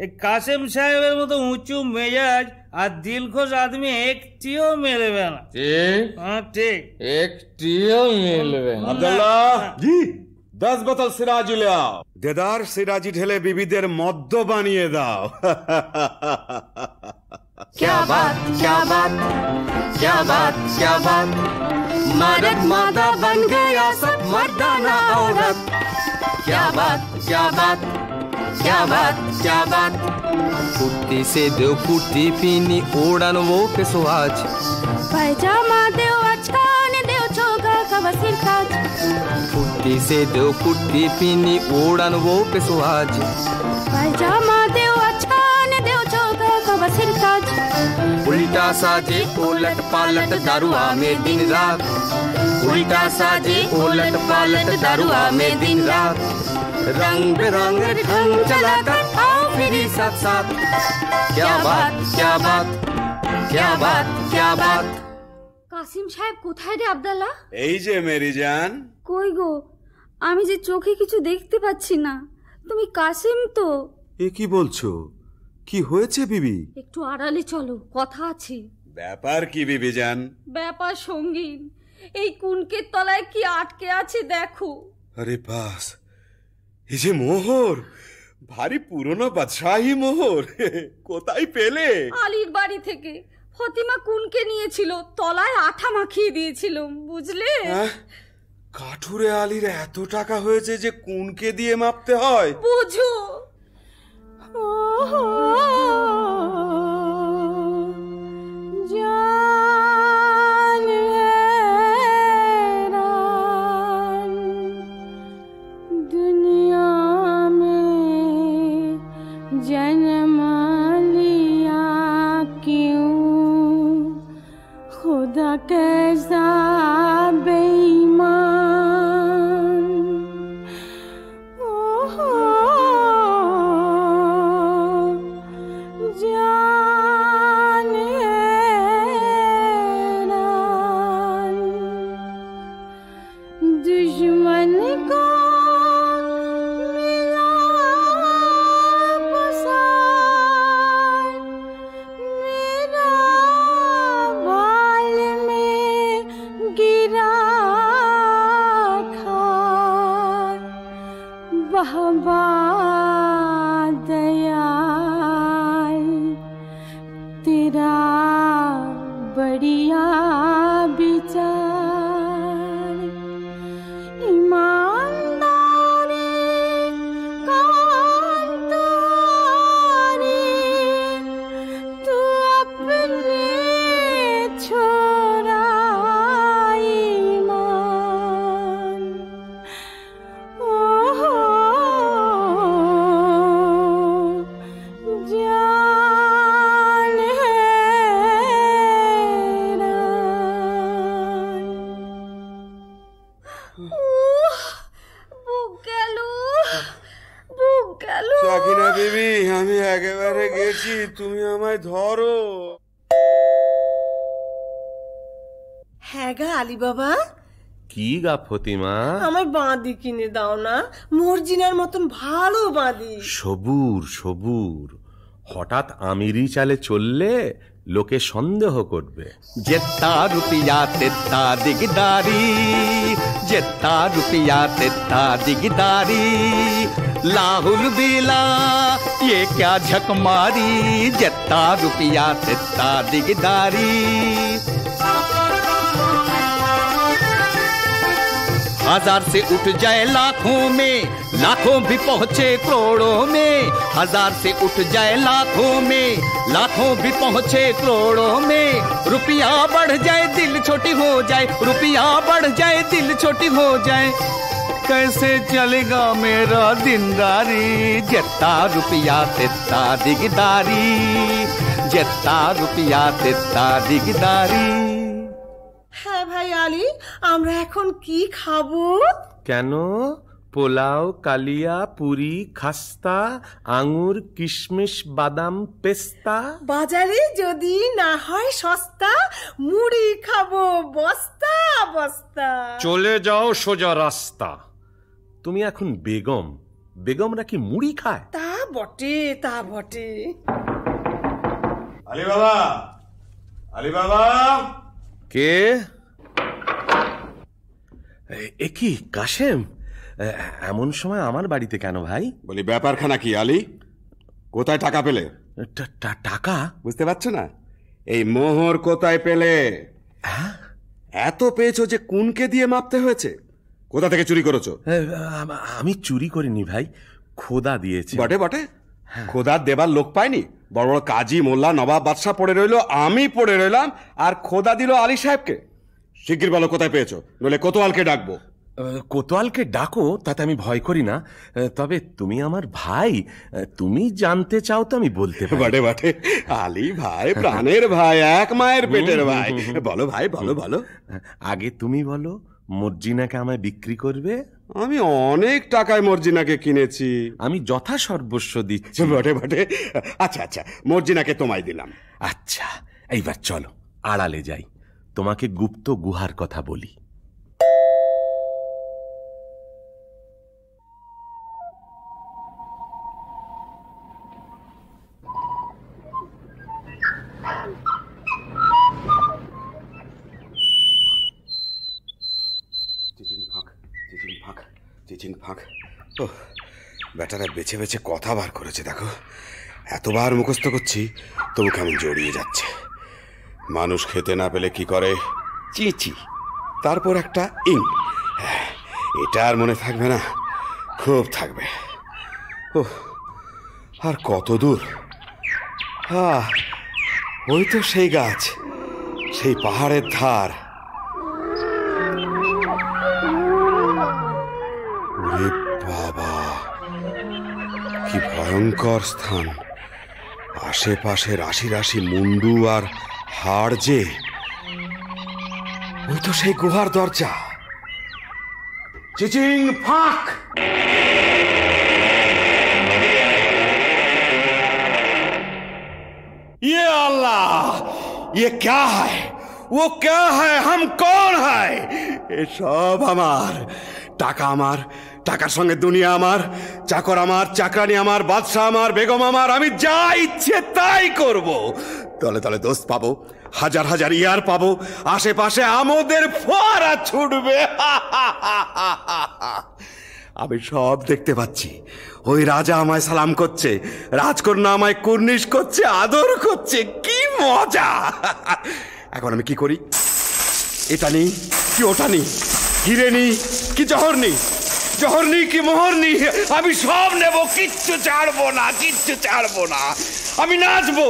এই কাসেম সাহেবের মতো উঁচু মেজাজ আর দিলখোশ আদমি একটিও মেলবে না। হ্যাঁ ঠিক, একটিও মিলবে না। আব্দুল্লাহ জি, 10 বোতল সিরাজি ले आओ। দেদার সিরাজি ঢেলে বিবিদের মদ্য বানিয়ে দাও। क्या बात क्या बात क्या बात क्या बात, मर्द मादा बन गया सब मर्दाना औरत, क्या बात क्या बात क्या बात क्या बात, कुर्ती से दो कुर्ती पीनी ओढ़न वो पे सुहाज, पैजामा देव अचकान देव चोगा कवसिर काज, कुर्ती से दो कुर्ती पीनी ओढ़न वो पे सुहाज, पैजामा देव अचकान देव चोगा कवसिर काज, उल्टा साजे उलट पालट दारुआ में दिन रात, उल्टा साजे उलट पालट दारुआ में दिन रात, रंग बिरंग ढंग चलाकर आओ फिर साथ साथ, क्या बात क्या बात क्या बात क्या बात। কাসিম সাহেব কোথায় রে আব্দুল্লাহ? এই যে মেরি জান। কই গো, আমি যে চোখে কিছু দেখতে পাচ্ছি না, তুমি কাসিম তো? এ কি বলছো, কি হয়েছে বিবি? একটু আড়ালে চলো, কথা আছে। ব্যাপার কি বিবি জান? ব্যাপার সঙ্গীন, এই কুনকের তলায় কি আটকে আছে দেখো। আরে বাস, এই যে মোহর, ভারী পুরনো বাদশাহী মোহর, কোথায় পেলে? আলীর বাড়ি থেকে ফতিমা কুনকে নিয়েছিল, তলায় আঠা মাখিয়ে দিয়েছিল, বুঝলে? কাঠুরে আলীর এত টাকা হয়েছে যে কোনকে দিয়ে মাপতে হয়? বুঝো दुनिया में जन्म लिया क्यों, खुदा कैसा बेईमान। जान हैरान, दुश्मन को दयाल तेरा बढ़िया विचार, ईमानदारी कौन तुम्हारी, तू अपने छोरा ईमान। जान हैरान। বুক গেল, বুক গেল। সাকিনা বিবি, আমি একেবারে গেছি, তুমি আমায় ধরো। হ্যাঁ গা আলী বাবা, কি গা ফতিমা? আমার বাঁধি কিনে দাও না, মর্জিনার মতন ভালো বাঁধি। সবুর সবুর, হঠাৎ আমিরি চালে চললে লোকে সন্দেহ করবে। जितना रुपया तितना दिगदारी, जितना रुपया तितना दिगदारी, लाहुल बिला ये क्या झक मारी, जितना रुपया तितना दिगदारी। हजार से उठ जाए लाखों में, लाखों भी पहुंचे करोड़ों में। हजार से उठ जाए लाखों में, लाखों भी पहुंचे करोड़ों में। रुपया बढ़ जाए दिल छोटी हो जाए, रुपया बढ़ जाए दिल छोटी हो जाए। कैसे चलेगा मेरा दिनदारी, जितना रुपया तितना दिगदारी, जितना रुपया तितना दिगदारी। হ্যাঁ ভাই আলী, আমরা এখন কি খাবো? কেন? পোলাও, কালিয়া, পুরি, খাস্তা, আঙুর, কিশমিশ, বাদাম, পেস্তা। বাজারে যদি না হয় সস্তা, মুড়ি খাবো বস্তা বস্তা। চলে যাও সোজা রাস্তা। তুমি এখন বেগম, বেগমরা কি মুড়ি খায়? তা বটে, তা বটে। আলী বাবা, আলী বাবা। কে? এ কি কাশেম, এমন সময় আমার বাড়িতে কেন ভাই? বলি ব্যাপারখানা কি আলী? কোথায় টাকা পেলে? টাকা? বুঝতে পারছো না? এই মোহর কোথায় পেলে? এত পেয়েছো যে কোনকে দিয়ে মাপতে হয়েছে? কোথা থেকে চুরি করেছো? আমি চুরি করিনি ভাই, খোদা দিয়েছে। বটে বটে, খোদা দেবার লোক পায়নি। বড় বড় কাজী, মোল্লা, নবাব, বাদশাহ পড়ে রইলো, আমি পড়ে রইলাম, আর খোদা দিল আলী সাহেবকে। শিগগির বলো কোথায় পেয়েছো, নইলে কোতোয়ালকে ডাকবো। কোতোয়ালকে ডাকো, তাতে আমি ভয় করি না। তবে তুমি আমার ভাই, তুমি জানতে চাও তো আমি বলতে পারি। বটে বটে, আলী ভাই প্রাণের ভাই, এক মায়ের পেটের ভাই। বলো ভাই, বলো বলো। আগে তুমি বলো, মর্জিনাকে আমায় বিক্রি করবে? আমি অনেক টাকায় মর্জিনাকে কিনেছি। আমি যথা সর্বস্ব দিচ্ছি। বটে বটে, আচ্ছা আচ্ছা, মর্জিনাকে তোমায় দিলাম। আচ্ছা, এইবার চলো আড়ালে যাই, তোমাকে গুপ্ত গুহার কথা বলি। বেটারা বেছে বেছে কথা বার করেছে দেখো। এতবার মুখস্থ করছি তবু কেমন জড়িয়ে যাচ্ছে। মানুষ খেতে না পেলে কি করে? চিচি, তারপর একটা ইং। এটা আর মনে থাকবে না, খুব থাকবে। ও আর কত দূর? ওই তো সেই গাছ, সেই পাহাড়ের ধার। ওরে বাবা, কি ভয়ঙ্কর স্থান! আশেপাশে রাশি রাশি মুন্ডু আর হাড় যে। ওই তো সেই গুহার দরজা। চিচিং ফাঁক! ये अल्लाह, ये क्या है? वो क्या है? हम कौन है? এ সব আমার। টাকা আমার, টাকার সঙ্গে দুনিয়া আমার, চাকর আমার, চাকরানি আমার, বাদশাহ আমার, বেগম আমার। আমি যা ইচ্ছে তাই করব। তলে তলে দোস্ত পাবো, হাজার হাজার ইয়ার পাবো, আশেপাশে আমাদের ফোয়ারা ছুটবে। আমি সব দেখতে পাচ্ছি। ওই রাজা আমায় সালাম করছে, রাজকন্যা আমায় কুর্নিশ করছে, আদর করছে। কি মজা! এখন আমি কি করি? এটা নেই কি ওটা নেই, হিরে নেই কি জহর নেই, জহর নেই কি মোহর নেই, আমি সব নেব, কিচ্ছু ছাড়বো না, কিচ্ছু ছাড়বো না। আমি নাচবো,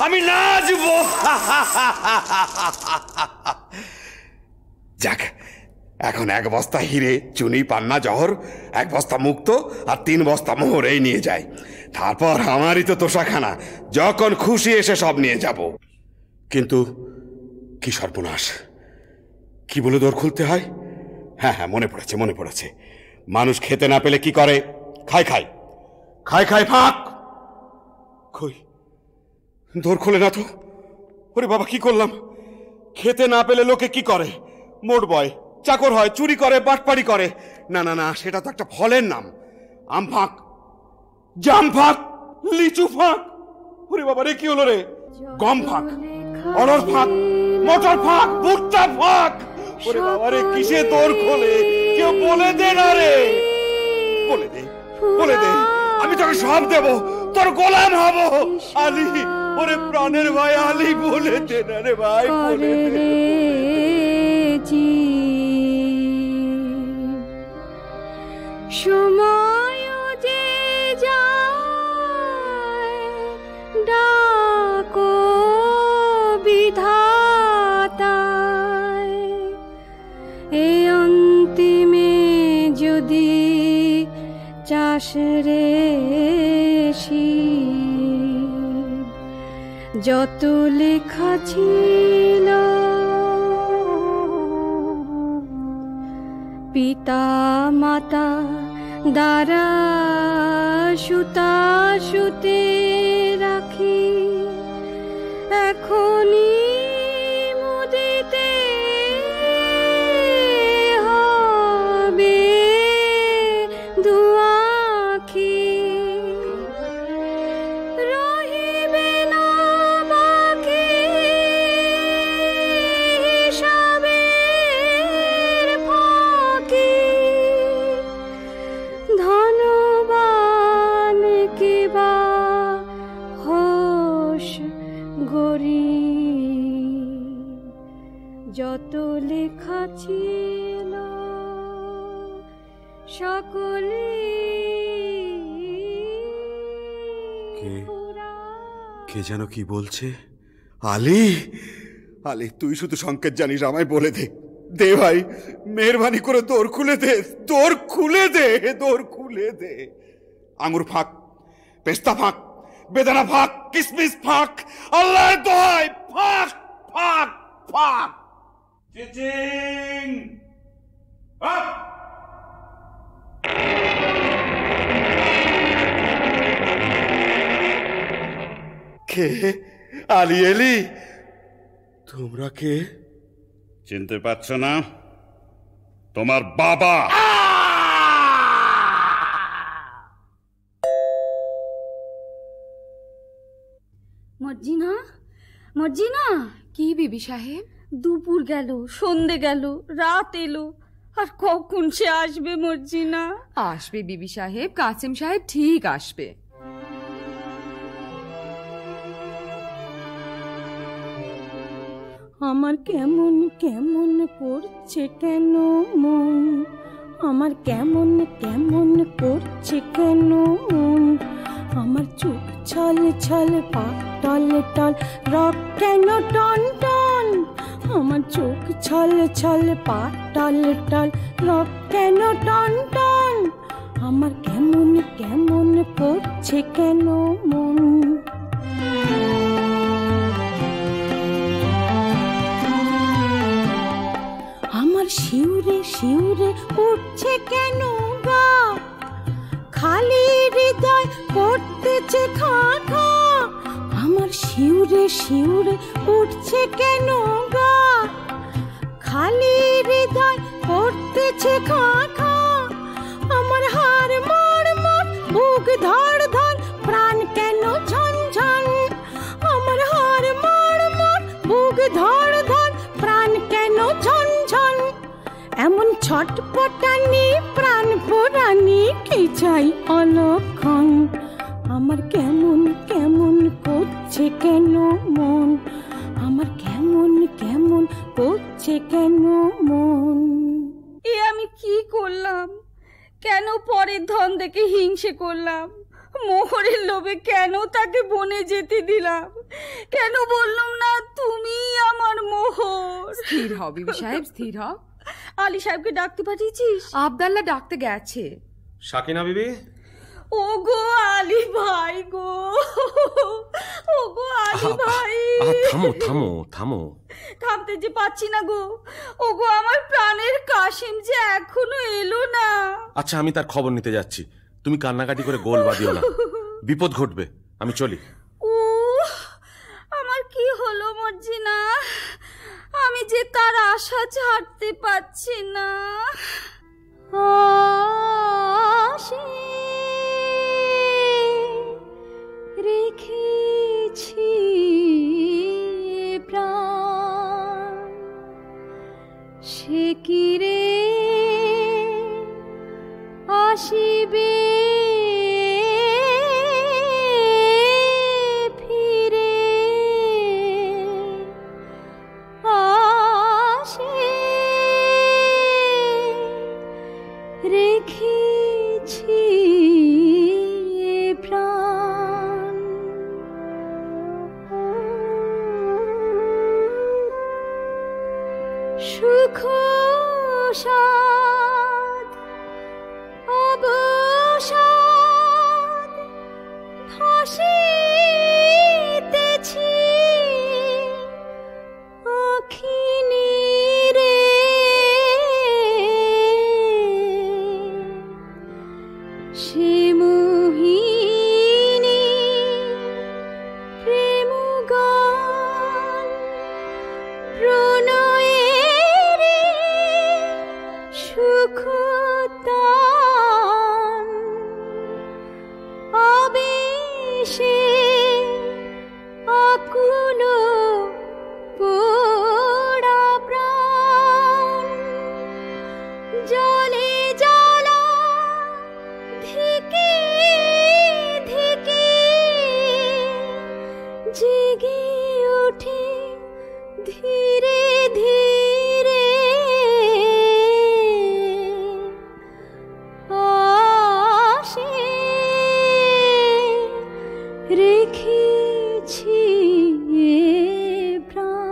আমি নাচবো। যাক, এখন 1 বস্তা হিরে, চুনি, পান্না, জহর, 1 বস্তা মুক্ত আর 3 বস্তা মোহর এই নিয়ে যায়। তারপর আমারই তো তোষাখানা, যখন খুশি এসে সব নিয়ে যাব। কিন্তু কি সর্বনাশ! কি বলে দোর খুলতে হয়? হ্যাঁ হ্যাঁ, মনে পড়েছে, মনে পড়েছে। মানুষ খেতে না পেলে কি করে? খায় খায় খায় খায় ফাঁক। কই, দোর খোলে না তো। ওরে বাবা, কি করলাম! খেতে না পেলে লোকে কি করে? মোট বয়, চাকর হয়, চুরি করে, বাটপাড়ি করে। না না না, সেটা তো একটা ফলের নাম। আম ফাঁক, জাম ফাঁক, লিচু ফাঁক। ওরে বাবা রে, কি হলো রে? গম ফাঁক, অড়হর ফাঁক, মটর ফাঁক, ভুট্টা ফাঁক। ওরে বাবা রে, কিসে দোর খোলে? কেউ বলে দে না রে, বলে দে, বলে দে। আমি তোকে সব দেব, তোর গোলাম হব। আলী, ওরে প্রাণের ভাই আলী, বলে দে না রে ভাই, বলে দে। সময় যে যায়, ডাকো বিধাতায়, এই অন্তিমে যদি চাষ রে যত লেখা ছিল পিতা মাতা দ্বারা সুতা সুতে রাখি, এখনই মুদিতে হবে দুয়াখি, রহিবে না বাকি হিসাবের ফাঁকি, ধনবান কিবা হোস গরিব, যত লেখা ছিল সকলে কে যেন কি বলছে? আলী, আলী, তুই শুধু সংকেত জানিস, আমায় বলে দে। দে ভাই, মেহরবানি করে দোর খুলে দে, দোর খুলে দে, দোর খুলে দে। আঙুর ফাঁক, পেস্তা ফাঁক, বেদানা ফাঁক, কিসমিস ফাঁক, আল্লাহর দোহাই ফাঁক, ফাঁক, ফাঁক। চিচিং আপ! কে? আলী এলি? তোমরা কে? চিনতে পারছো না? তোমার বাবা। মর্জিনা, মর্জিনা। কি বিবি সাহেব? দুপুর গেল, সন্ধে গেল, রাত এলো, আর কখন সে আসবে মর্জিনা? আসবে বিবি সাহেব, কাসেম সাহেব ঠিক আসবে। আমার কেমন কেমন করছে কেন মন, আমার কেমন কেমন করছে কেন মন, আমার চোখ ছল ছল পা টল টল রক কেন টন টন, আমার চোখ ছল ছল পা টল টল রক কেন টন টন, আমার কেমন কেমন করছে কেন মন। আমার শিউরে শিউরে উঠছে কেন গা, খালি হৃদয় করতেছে খা খা, আমার শিউরে শিউরে উঠছে কেন গা, খালি হৃদয় করতেছে খা খা, আমার হাড় মোড় মোড় বুক ধড় ধড় প্রাণ কেন ঝনঝন, আমার হাড় মোড় মোড় বুক ধড় ধড় প্রাণ কেন ঝনঝন, এমন ছটপটানি প্রাণ পোড়ানি কি চাই অলক্ষণ, আমার কেমন কেমন করছে কেন মন, আমার কেমন কেমন করছে কেন মন। এ আমি কি করলাম? কেন পরের ধন দেখে হিংসে করলাম? মোহরের লোভে কেন তাকে বনে যেতে দিলাম? কেন বললাম না তুমি আমার মোহর? স্থির হও বিবি সাহেব, স্থির হও। আলী সাহেবকে ডাকতে পাঠিয়েছিস? আবদাল্লাহ ডাকতে গেছে। সাকিনা বিবি? ও গো আলী ভাই গো, ও গো আলী ভাই। থামো থামো থামো। থামতে যে পাচ্ছি না গো। ও গো আমার প্রাণের কাশিম যে এখনো এলো না। আচ্ছা আমি তার খবর নিতে যাচ্ছি, তুমি কান্নাকাটি করে গোল বাঁধিও না, বিপদ ঘটবে। আমি চলি। ও আমার কি হলো মর্জিনা, আমি যে তার আশা ছাড়তে পারছি না। আশে রেখেছি প্রাণ, সে কি রে আসিবে ফিরে, আশে রেখেছি প্রাণ। সুখ সাদ অবসাদ ভাসিতেছি আখি নীরে, সে মোহিনী প্রেম গান প্রণয়ের সুখ তান, আবেশে আকুল পোড়া প্রাণ, জলে জ্বালা ধিকে ধিকে জেগে ওঠে ধীরে ধীরে, আশে রেখেছি প্রাণ।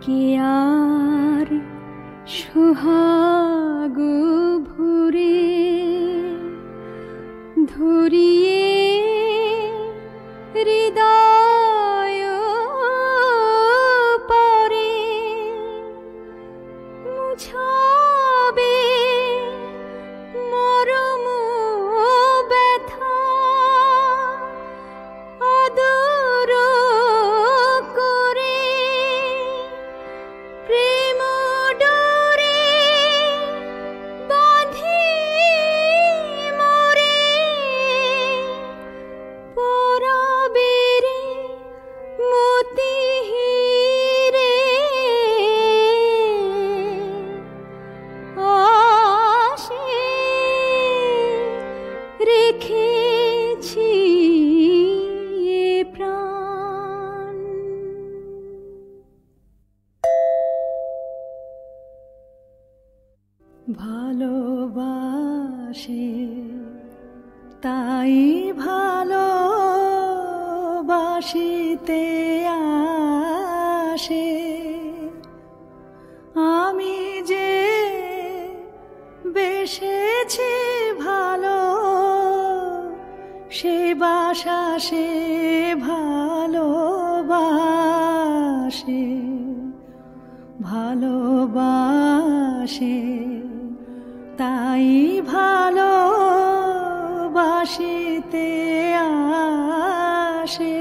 কে আর সোহাগ ভরে ধরিয়ে হৃদয় পরে মুছাবে মরম ব্যথা, আদর করে প্রেম ডোরে বাঁধি মোরে, পরাবে রে মতি হিরে, আশে রেখেছি তাই ভালো বাসিতে আসে আমি যে বেসেছি ভালো সে বাসা সে ভালোবাসে ভালোবাসে তাই ভালো বাসিতে আসে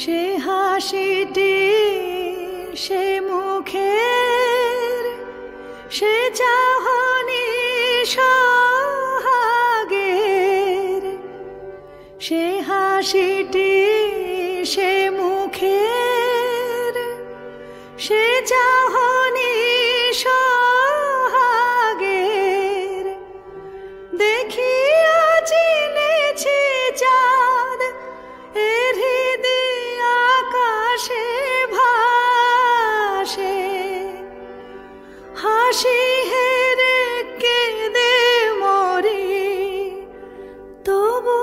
সে হাসিটি সে মুখের সে চাহনি সোহাগের সে হাসিটি সে মুখের সে চাহনি সোহাগের দেখিয়া চিনেছি চাঁদ এরি আকাশে ভাসে হাসি হেরে কেঁদে মরি তবু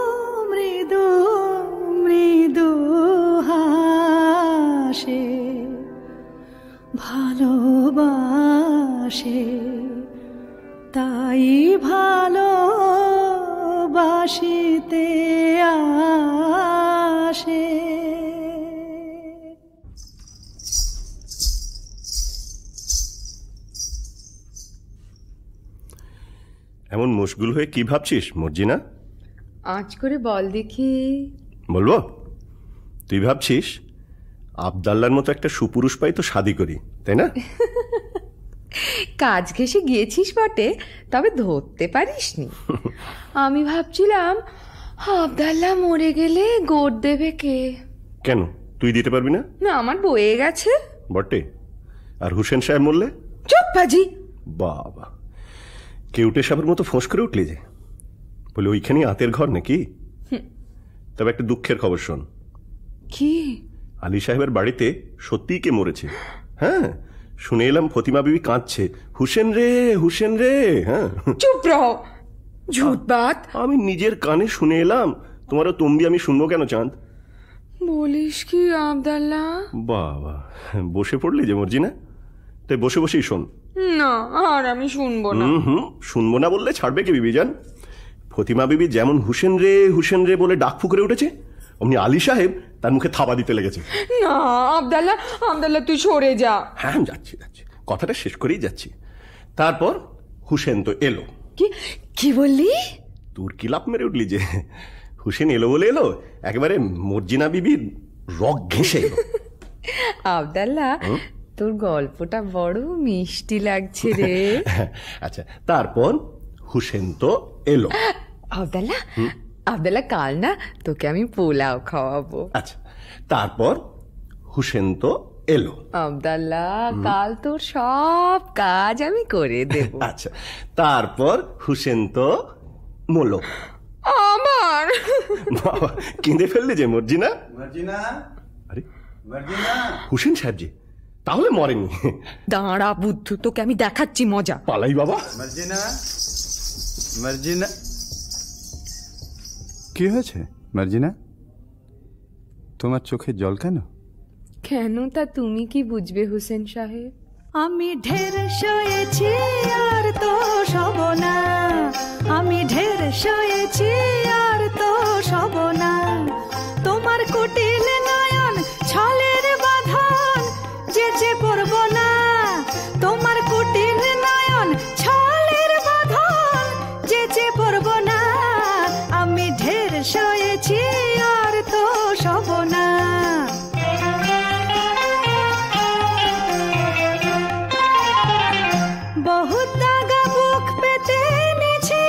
মৃদু মৃদু হাসে ভালোবাসে তাই ভালোবাসিতে আসে এমন মুশগুল হয়ে কি ভাবছিস মর্জিনা? আজ করে বল দেখি। বলবো? তুই ভাবছিস আবদাল্লার মতো একটা সুপুরুষ পাই তো শাদি করি, তাই না? কাজ ঘেঁষে গিয়েছিস বটে, তবে ধরতে পারিসনি। আমি ভাবছিলাম আবদাল্লা মরে গেলে গোট দেবে কে। কেন তুই দিতে পারবি না? না, আমার বয়ে গেছে বটে। আর হুসেন সাহেব মরলে? চুপ বাজি। বাবা, কেউটে সাহেবের মতো ফোঁস করে উঠলি যে। বলে ওইখানে আতের ঘর নাকি? তবে একটা দুঃখের খবর শোন। কি? আলী সাহেবের বাড়িতে সত্যিই কে মরেছে। হ্যাঁ, শুনে এলাম ফতিমা বিবি কাঁদছে, হুসেন রে হুসেন রে। হ্যাঁ, চুপ রহ, ঝুটবাত। আমি নিজের কানে শুনে এলাম, তোমারও তম্বি আমি শুনবো কেন চাঁদ? বলিস কি আবদাল্লা? বাবা, বসে পড়লি যে মর্জিনা, তাই বসে বসেই শোন। না, আর আমি শুনবো না। শুনবো না বললে ছাড়বে কি বিবি জান? ফতিমা বিবি যেমন হুসেন রে বলে ডাক ফুকরে উঠেছে, অমনি আলী সাহেব তার মুখে থাবা দিতে লেগেছে। না আবদাল্লা, আবদাল্লা তুই সরে যা। হ্যাঁ, যাচ্ছি যাচ্ছি, কথাটা শেষ করেই যাচ্ছি। তারপর হুসেন তো এলো। কি বললি? তোর কি লাভ মেরে উঠলি যে? হুসেন এলো বলে এলো, একেবারে মর্জিনা বিবির রগ ঘেঁষে এলো। আবদাল্লা, তোর গল্পটা বড় মিষ্টি লাগছে রে। আচ্ছা, তারপর হুসেন তো এলো। আবদাল্লা, আবদাল্লা কাল না তোকে আমি পোলাও খাওয়াবো। আচ্ছা, তারপর হুসেন তো এলো। আবদাল্লা, কাল তোর সব কাজ আমি করে দেব। আচ্ছা, তারপর হুসেন তো মলো। আমার বাবা, কেঁদে ফেললি যে মর্জিনা? মর্জিনা, আরে মর্জিনা, হুসেন সাহেব জি, তাহলে মরেনি। দাঁড়া বুদ্ধু, তোকে আমি দেখাচ্ছি মজা। পালাই বাবা। মর্জিনা, মর্জিনা, কি হয়েছে মর্জিনা? তোমার চোখে জল কেন? কেন তা তুমি কি বুঝবে হুসেন সাহেব? আমি ঢের শুয়েছি আর তো সব না, আমি ঢের শুয়েছি আর তো সব না। তোমার কুটিল নয়ন ছলের বাঁধন যেচে পড়ব না, তোমার কুটিল নয়ন ছলের বাঁধন যেচে পড়ব না। আমি ঢের শুয়েছি আর তো সব না। বহুত দাগা বুক পেতে নিছি,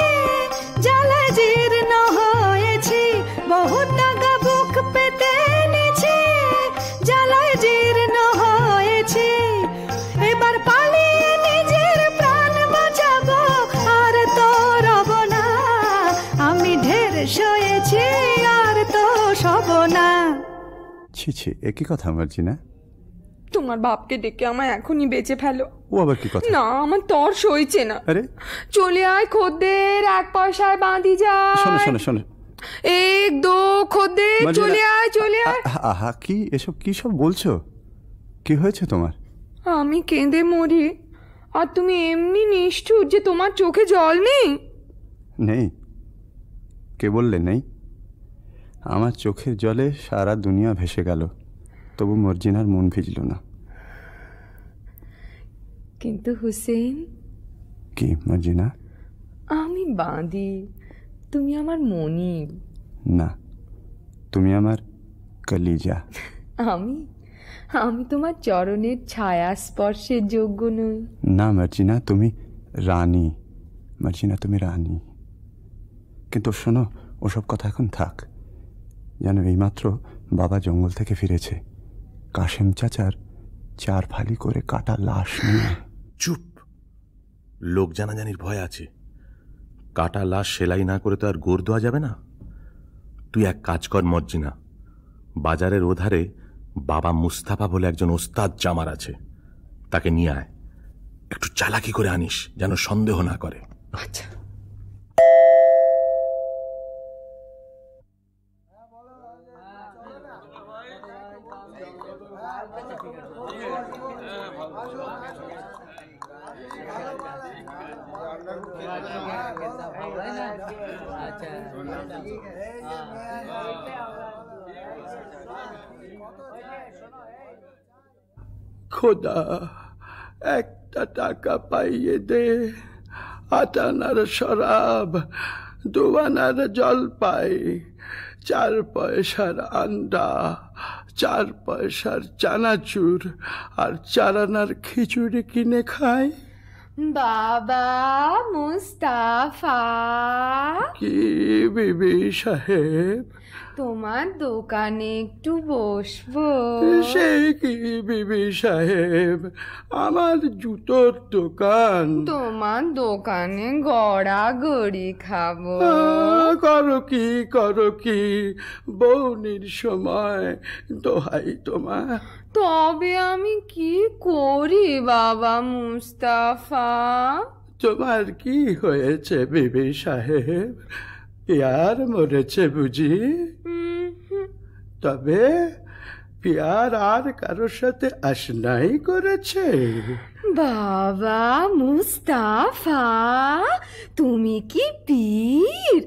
জ্বালা জীর্ণ হয়েছি। বহুত দাগা বুক পেতে না। ছি ছি, একই কথা মার্জিনা। তোমার বাপকে ডেকে আমায় এখনই বেঁচে ফেলো। ও আবার কি কথা? না, আমার তর সইছে না। আরে চলে আয় খদ্দের, 1 পয়সায় বাঁধি যায়। শোনো শোনো শোনো, 1 2 খদ্দের, চলে আয় চলে আয়। আহা, কি এসব কি সব বলছো? কি হয়েছে তোমার? আমি কেঁদে মরি আর তুমি এমনি নিষ্ঠুর যে তোমার চোখে জল নেই। নেই? কে বললে নেই? আমার চোখের জলে সারা দুনিয়া ভেসে গেল, তবু মর্জিনার মন ভিজল না। কিন্তু হুসেন, কি মর্জিনা? আমি বাঁধি, তুমি আমার মনি। না, তুমি আমার কলিজা। আমি আমি তোমার চরণের ছায়া স্পর্শের যোগ্য নই। না মার্জিনা, তুমি রানী। মার্জিনা, তুমি রানী। কিন্তু শোনো, ওসব কথা এখন থাক। যেন এইমাত্র বাবা জঙ্গল থেকে ফিরেছে, কাশেম চাচার 4 ফালি করে কাটা লাশ নিয়ে। চুপ! লোক জানাজানির ভয় আছে। কাটা লাশ সেলাই না করে তো আর গোড় দেওয়া যাবে না। তুই এক কাজ কর মর্জিনা, বাজারের ওধারে বাবা মুস্তাফা বলে একজন ওস্তাদ জামার আছে, তাকে নিয়ে আয়। একটু চালাকি করে আনিস, যেন সন্দেহ না করে। আচ্ছা। খোদা, একটা টাকা পাইয়ে দে। 8 আনার শরাব, 2 আনার জলপাই, 4 পয়সার আন্ডা, 4 পয়সার চানাচুর আর 4 আনার খিচুড়ি কিনে খাই। বাবা মুস্তাফা। কি বিবি সাহেব? তোমার দোকানে একটু বসবো? সে কি বিবি সাহেব, আমার জুতোর দোকান। তোমার দোকানে গড়াগড়ি খাবো। করো কি বৌনির সময়, দোহাই তোমার। তবে আমি কি করি বাবা মুস্তাফা? তোমার কি হয়েছে বিবি সাহেব? পিয়ার মরেছে বুঝি? তবে পিয়ার আর কারোর সাথে আশনাই করেছে? বাবা মুস্তাফা, তুমি কি পীর?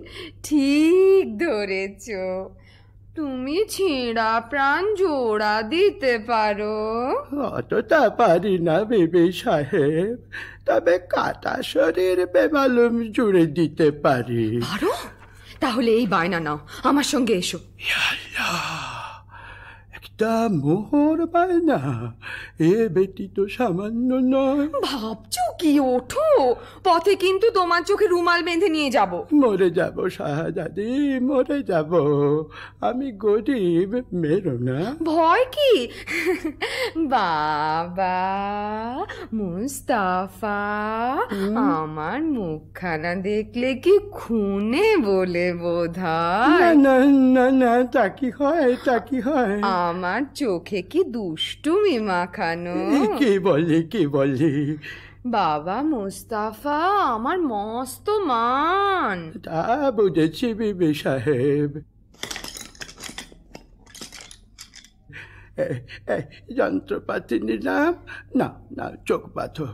ঠিক ধরেছ, তুমি ছেঁড়া প্রাণ জোড়া দিতে পারো। অতটা পারি না বিবি সাহেব, তবে কাটা শরীর বেমালুম জুড়ে দিতে পারি। পারো? তাহলে এই বায়না নাও, আমার সঙ্গে এসো। একটা মোহর বায়না, এ বেটি তো সামান্য নয়। ভাবছো কি? ওঠো, পথে কিন্তু তোমার চোখে রুমাল বেঁধে নিয়ে যাব। মরে যাব শাহজাদি, মরে যাব। আমি গরিব, মেরো না। ভয় কি? বাবা মুস্তাফা, আমার মুখখানা দেখলে কি খুনে বলে বোধ হয়? না না না, তা কি হয়, তা কি হয়? আমার চোখে কি দুষ্টুমি মাখানো? কি বলি? বাবা মুস্তাফা আমার মস্ত মান। তা বুঝেছি বিবি সাহেব। যন্ত্রপাতি নিলাম, না না চোখ বাঁধো,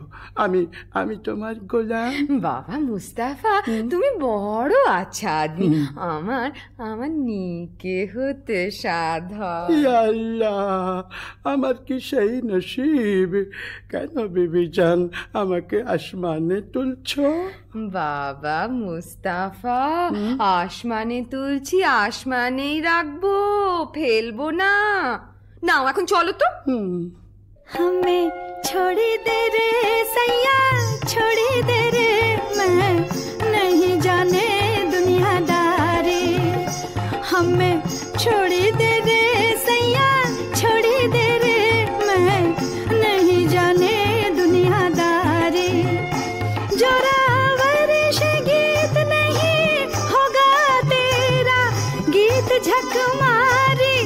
আমি তোমার গোলাম। বাবা মুস্তাফা, তুমি বড় আচ্ছা আদমি। আমার নিকে হতে সাধা। আল্লাহ, আমার কি সেই নসিব? কেন বিবি জান আমাকে আসমানে তুলছো? বাবা মুস্তাফা, আসমানে তুলছি, আসমানেই রাখবো, ফেলবো না। নাও এখন চলো তো। हमें छोड़ दे रे सैया, छोड़ दे रे, मैं नहीं जाने दुनियादारी। हमें छोड़ दे रे सैया, छोड़ दे रे, मैं नहीं जाने दुनियादारी। जोरावर से गीत नहीं होगा तेरा, गीत झक मारी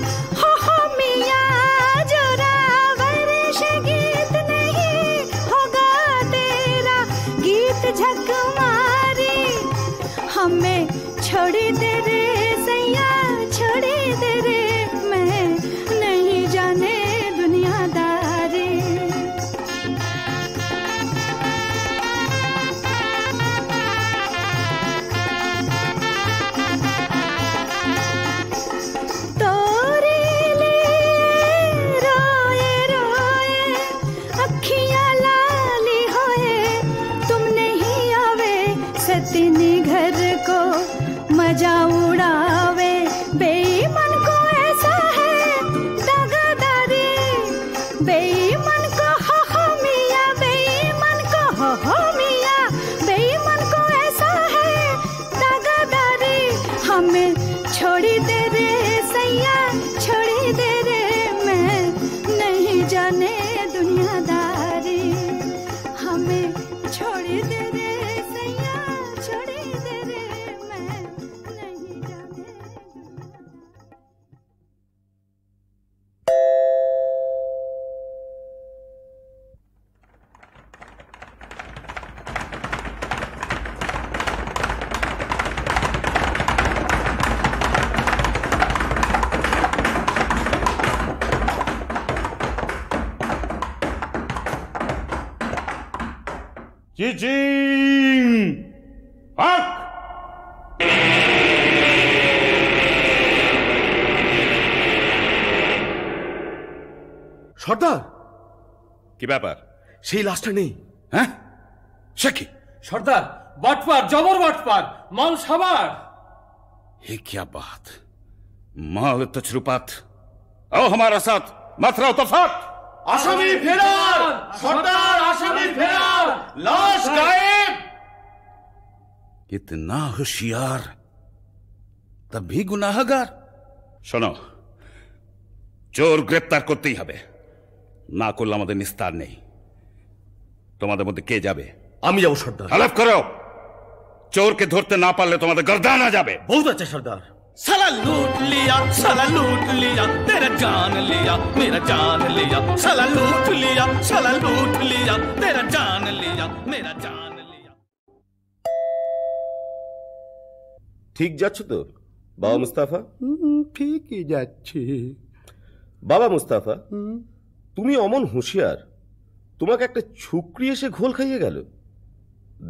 চিচিং হাক। সর্দার, কি ব্যাপার? সেই লাশটা নেই। হ্যাঁ, সে কি? সর্দার, বাটপার, জবর বাটপার, মাল সাবার। ये क्या बात, माल तजरुबात। आओ हमारा साथ, मत रहो तफात। আসামি ফেরার সর্দার, আসামি ফেরার, লাশ গায়েব। इतना होशियार तब भी गुनाहगार। শোনো, চোর গ্রেপ্তার করতেই হবে, না করলে আমাদের নিস্তার নেই। তোমাদের মধ্যে কে যাবে? আমি যাবো সর্দার। হলফ করো, চোরকে ধরতে না পারলে তোমাদের গর্দানা যাবে। বহুত আছে সর্দার। साला लूट लिया, साला लूट लिया, तेरा जान लिया, मेरा जान लिया, साला लूट लिया, साला लूट लिया, तेरा जान लिया, मेरा जान लिया। ঠিক যাচ্ছ তো বাবা মুস্তাফা? ঠিকই যাচ্ছি। বাবা মুস্তাফা, তুমি অমন হুঁশিয়ার, তোমাকে একটা ছুকরি এসে ঘোল খাইয়ে গেল।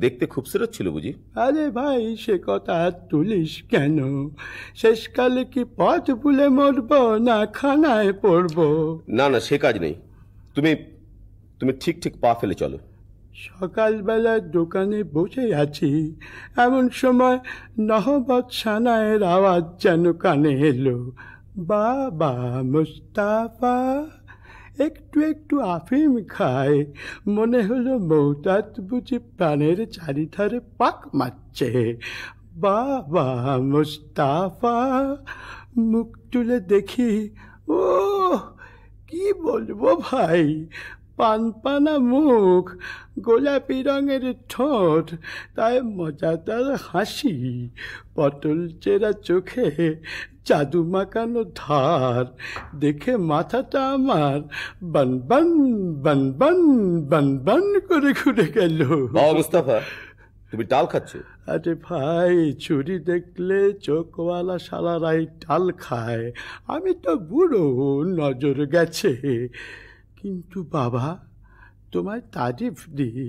দেখতে খুবসুরত ছিল বুঝি? আরে ভাই, সে কথা তুলিস কেন? শেষকালে কি পথ ভুলে মরব না খানায় পড়ব? না না, সে কাজ নেই। তুমি তুমি ঠিক ঠিক পা ফেলে চলো। সকালবেলা দোকানে বসে আছি, এমন সময় নহবত সানায়ের আওয়াজ যেন কানে এলো। বাবা মুস্তাফা একটু একটু আফিম খায়, মনে হলো মৌতাত বুঝি প্রাণের চারিধারে পাক মারছে। বাবা মুস্তাফা, মুখ তুলে দেখি, ও কি বলবো ভাই, পানপানা মুখ, গোলাপি রঙের ঠোঁট, তাই মজাদার হাসি, পটল চেরা চোখে জাদু মাখানো ধার, দেখে মাথাটা আমার বনবন বনবন বনবন করে ঘুরে গেল। বাবা মুস্তাফা, তুমি ডাল খাচ্ছ? আরে ভাই, ছুরি দেখলে চোখওয়ালা সালারাই ডাল খায়, আমি তো বুড়ো, নজর গেছে। কিন্তু বাবা, তোমায় তারিফ দিই,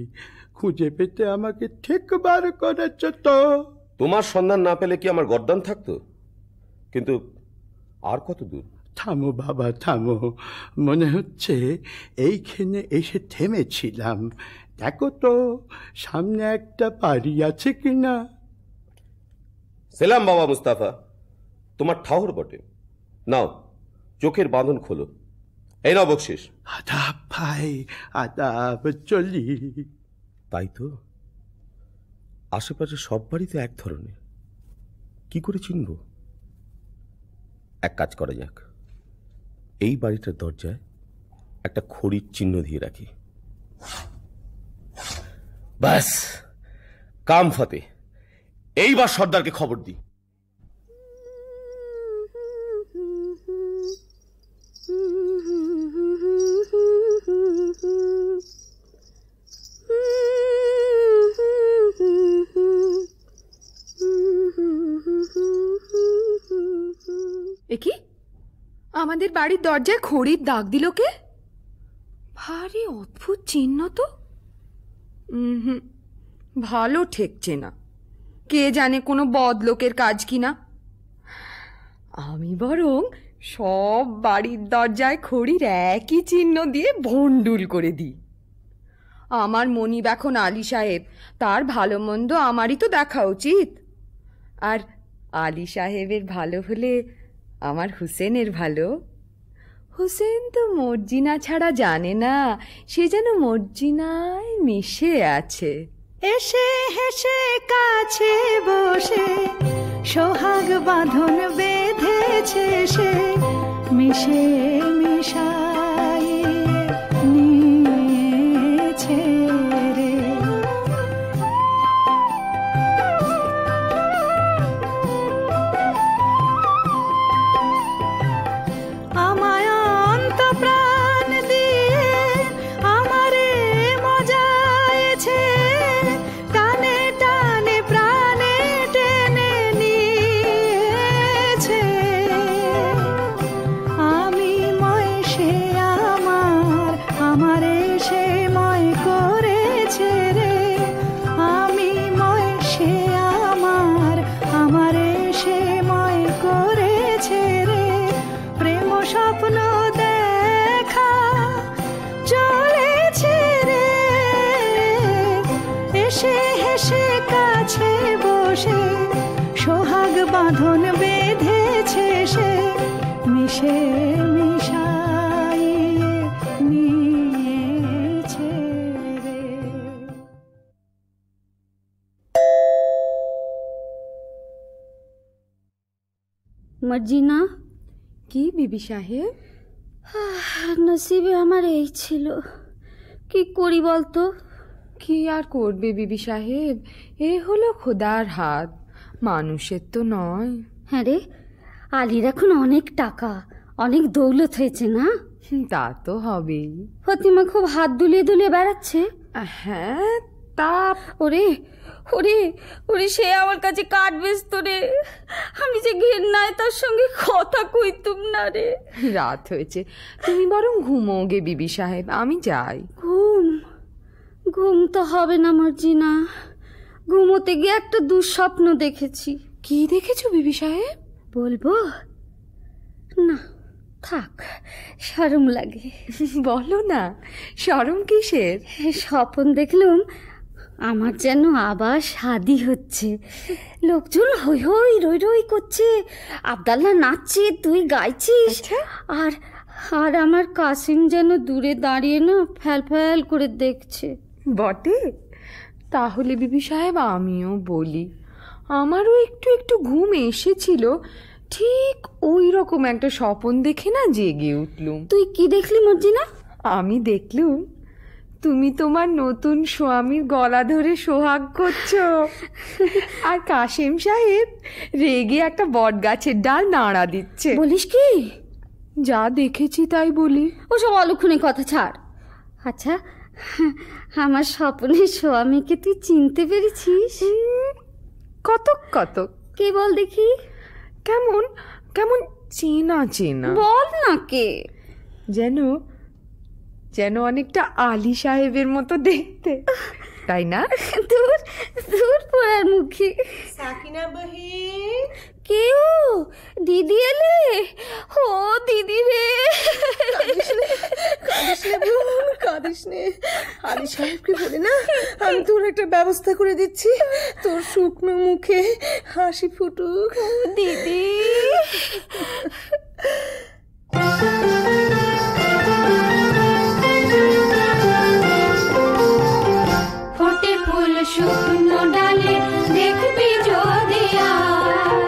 খুঁজে পেতে আমাকে ঠিক বার করেছ তো। তোমার সন্ধান না পেলে কি আমার গর্দান থাকতো? কিন্তু আর কত দূর? থামো বাবা থামো, মনে হচ্ছে এইখানে এসে থেমেছিলাম। দেখো তো সামনে একটা বাড়ি আছে কিনা। সেলাম বাবা মুস্তাফা, তোমার ঠাউর বটে। নাও, চোখের বাঁধন খোলো। এই নাও বকশিস। আদাব ভাই, আদাব, চলি। তাই তো, আশেপাশে সব বাড়ি তো এক ধরনের, কি করে চিনব? এক কাজ করা যাক, এই বাড়িটার দরজায় একটা খড়ির চিহ্ন দিয়ে রাখি। ব্যাস, কাম ফতে। এইবার সর্দারকে খবর দিই। একি, আমাদের বাড়ির দরজায় খড়ির দাগ দিল কে? ভারী অদ্ভুত চিহ্ন তো। ভালো ঠেকছে না, কে জানে কোনো বদলোকের কাজ কিনা। আমি বরং সব বাড়ির দরজায় খড়ির একই চিহ্ন দিয়ে ভন্ডুল করে দিই। আমার মনিব এখন আলী সাহেব, তার ভালো মন্দ আমারই তো দেখা উচিত। আর আলী সাহেবের ভালো হলে আমার হুসেনের ভালো। হুসেন তো মর্জিনা ছাড়া জানে না, সে যেন মর্জিনায় মিশে আছে। এসে হেসে কাছে বসে সোহাগ বাঁধন বেঁধেছে সে, মিশে মিশায়ে নিয়েছে রে। আমায় অন্ত প্রাণ দিয়ে আমারে মজায়েছে, টানে টানে প্রাণে টেনে নিয়েছে। আমি স্বপ্ন দেখা চলেছে রে, এসে হেসে কাছে বসে সোহাগ বাঁধন বেঁধেছে সে, মিশে মিশাইয়ে নিয়েছে রে। মার্জিনা, কি বিবি সাহেব? নসিবে আমার এই ছিল, কি করি বলতো? কি আর করবে বিবি সাহেব, এ হলো খোদার হাত, মানুষের তো নয়। হ্যাঁ রে, আলীর এখন অনেক টাকা, অনেক দৌলত হয়েছে না? তা তো হবেই। ফতিমা খুব হাত দুলিয়ে দুলিয়ে বেড়াচ্ছে। হ্যাঁ, তা ওরে ওরে ওরে, সে আমার কাছে কাঠ বেচত রে, আমি যে ঘেন্নায় তার সঙ্গে কথা কইতুম না রে। রাত হয়েছে, তুমি বরং ঘুমো গে বিবি সাহেব, আমি যাই। ঘুম ঘুম তো হবে না মার্জিনা, ঘুমোতে গিয়ে একটা দুঃস্বপ্ন দেখেছি। কি দেখেছো বিবি সাহেব? বলবো না, থাক, শরম লাগে। বলো না, শরম কিসের? স্বপ্ন দেখলুম আমার যেন আবার শাদি হচ্ছে, লোকজন হই হই রই রই করছে, আব্দাল্লাহ নাচছে, তুই গাইছিস, আর আর আমার কাসিম যেন দূরে দাঁড়িয়ে না ফ্যাল ফ্যাল করে দেখছে। বটে? তাহলে বিবি সাহেব আমিও বলি, আমারও একটু একটু ঘুম এসেছিল, ঠিক ওই রকম একটা স্বপন দেখে না জেগে উঠলুম। তুই কি দেখলি মর্জিনা? আমি দেখলুম তুমি তোমার নতুন স্বামীর গলা ধরে সোহাগ করছো, আর কাশেম সাহেব রেগে একটা বট গাছের ডাল নাড়া দিচ্ছে। বলিস কি? যা দেখেছি তাই বলি। ওসব অলক্ষণে কথা ছাড়। আচ্ছা, আমার স্বপ্নের স্বামীকে তুই চিনতে পেরেছিস? কতক কতক। কে বল দেখি? কেমন কেমন চেনা চেনা। বল না কে। যেন যেন অনেকটা আলী সাহেবের মতো দেখতে, তাই না? দূর দূর পড়ার মুখে। সাকিনা বহিন। কেউ? দিদি এলে? ও দিদি রে, কাঁদিস নে বোন, কাঁদিস নে। আলী সাহেবকে বলে না আমি তোর একটা ব্যবস্থা করে দিচ্ছি, তোর শুকনো মুখে হাসি ফুটুক। দিদি। ফোটে ফুল শুকনো ডালে দেখবি যদি আয়,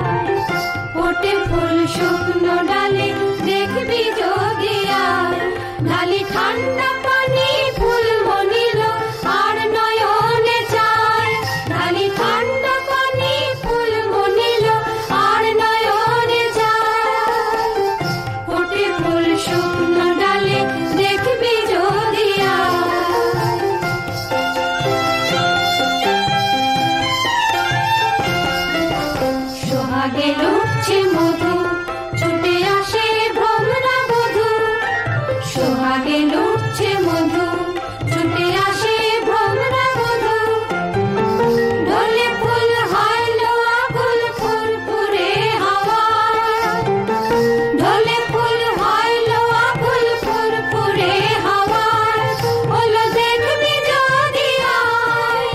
ফোটে ফুল শুকনো ডালে দেখবি যদি আয়, ঢালি ঠান্ডা পানি ফুল মনিল আর নয়নে চায়, ঢালি ঠান্ডা পানি ফুল মনিল আর নয়নে চায়, ফোটে ফুল শুকনো ডালে দেখবি যদি আয়। সোহাগে লুটছে মধু, ছুটে আসে ভ্রমরা বধূ, সোহাগে লুটছে মধু, ছুটে আসে ভ্রমরা বধূ, ঢলে ফুল হয় লোয়া গুল ফুরফুরে হাওয়া, ঢলে ফুল হয় লোয়া গুল ফুরফুরে হাওয়া, হলো দেখবি যদি আয়,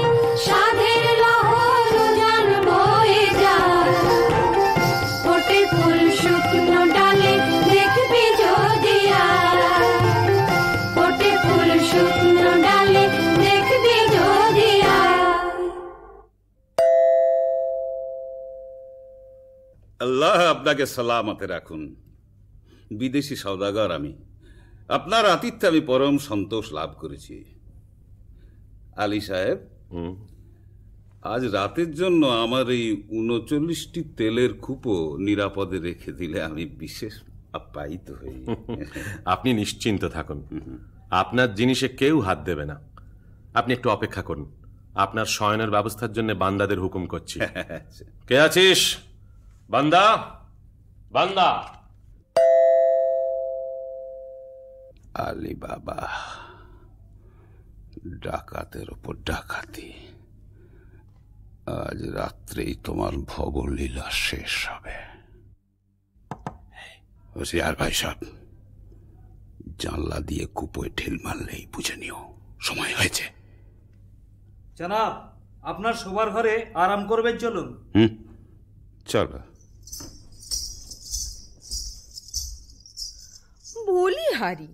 সাধের লহর উজান বয়ে যায়, ফোটে ফুল শুকনো ডালে দেখবি যদি আয়, ফোটে ফুল শুকনো ডালে দেখবি যদি আয়। আল্লাহ আপনাকে সালামতে রাখুন। বিদেশি সওদাগর আমি, আপনার আতিথ্যে আমি পরম সন্তোষ লাভ করেছি। আলী সাহেব, আজ রাতের জন্য আমার এই ৩৯টি তেলের কূপো নিরাপদে রেখে দিলে আমি বিশেষ আপ্যায়িত হই। আপনি নিশ্চিন্ত থাকুন, আপনার জিনিসে কেউ হাত দেবে না। আপনি একটু অপেক্ষা করুন, আপনার শয়নের ব্যবস্থার জন্য বান্দাদের হুকুম করছি। কে আছিস? বান্দা, বান্দা। আলী বাবা, ডাকাতের ওপর ডাকাতি। আজ রাত্রেই তোমার ভবলীলা শেষ হবে। হোশিয়ার ভাই সাহেব, জানলা দিয়ে কুপোয় ঢিল মারলেই বুঝে নিও সময় হয়েছে। জনাব, আপনার শোবার ঘরে আরাম করবেন, চলুন। চলো। বলি হারি,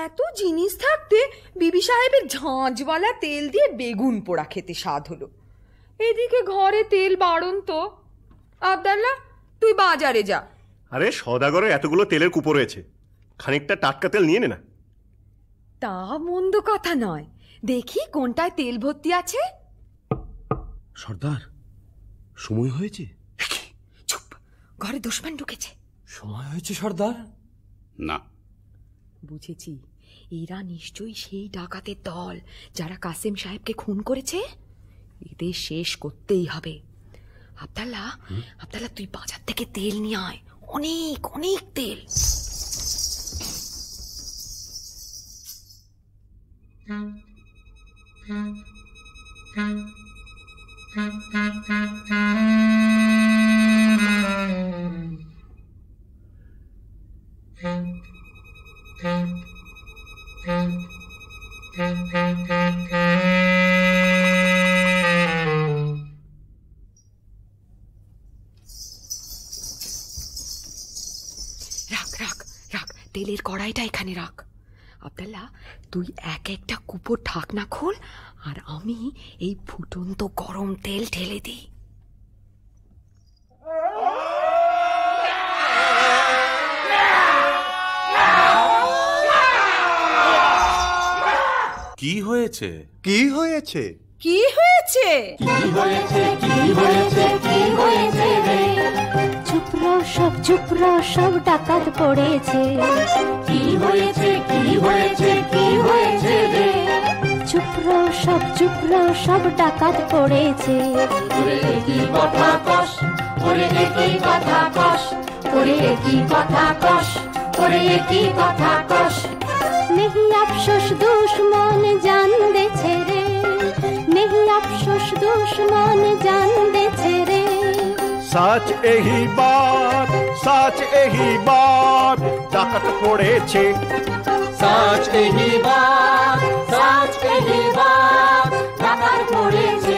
এত জিনিস থাকতে বিবি সাহেবের ঝাঁঝওয়ালা তেল দিয়ে বেগুন পোড়া খেতে স্বাদ হলো। এদিকে ঘরে তেল বাড়ন তো। আব্দাল্লাহ, তুই বাজারে যা। আরে সওদাগরে এতগুলো তেলের কুপো রয়েছে, খানিকটা টাটকা তেল নিয়ে নে না। তা মন্দ কথা নয়, দেখি কোনটায় তেল ভর্তি আছে। সর্দার, সময় হয়েছে। চুপ, ঘরে দুশমন ঢুকেছে। সময় হয়েছে সর্দার? না, বুঝেছি, এরা নিশ্চয়ই সেই ডাকাতের দল যারা কাসেম সাহেবকে খুন করেছে। এদের শেষ করতেই হবে। আব্দাল্লাহ, তুই বাজার থেকে তেল নিয়ে আয়, অনেক অনেক তেল। তেলের কড়াইটা এখানে রাখ। আব্দাল্লাহ, তুই এক একটা কুপোর ঢাকনা খোল, আর আমি এই ফুটন্ত গরম তেল ঢেলে দিই। কি হয়েছে? কি হয়েছে? কি হয়েছে? কি হয়েছে? কি হয়েছে? কি হয়েছে রে? চুপ রও সব ডাকাত পড়েছে। কি হয়েছে? কি হয়েছে? কি হয়েছে রে? চুপ রও সব ডাকাত পড়েছে। ওরে কি কথা কস, ওরে কি কথা কস, ওরে কি কথা কস, ওরে কি কথা কস। नहीं अफसोस दुश्मन जान दे रे, नहीं अफसोस दुश्मन जान दे रे। সাচ এহি বাত ডাকাত পড়েছে। সাচ এহি বাত ডাকাত পড়েছে।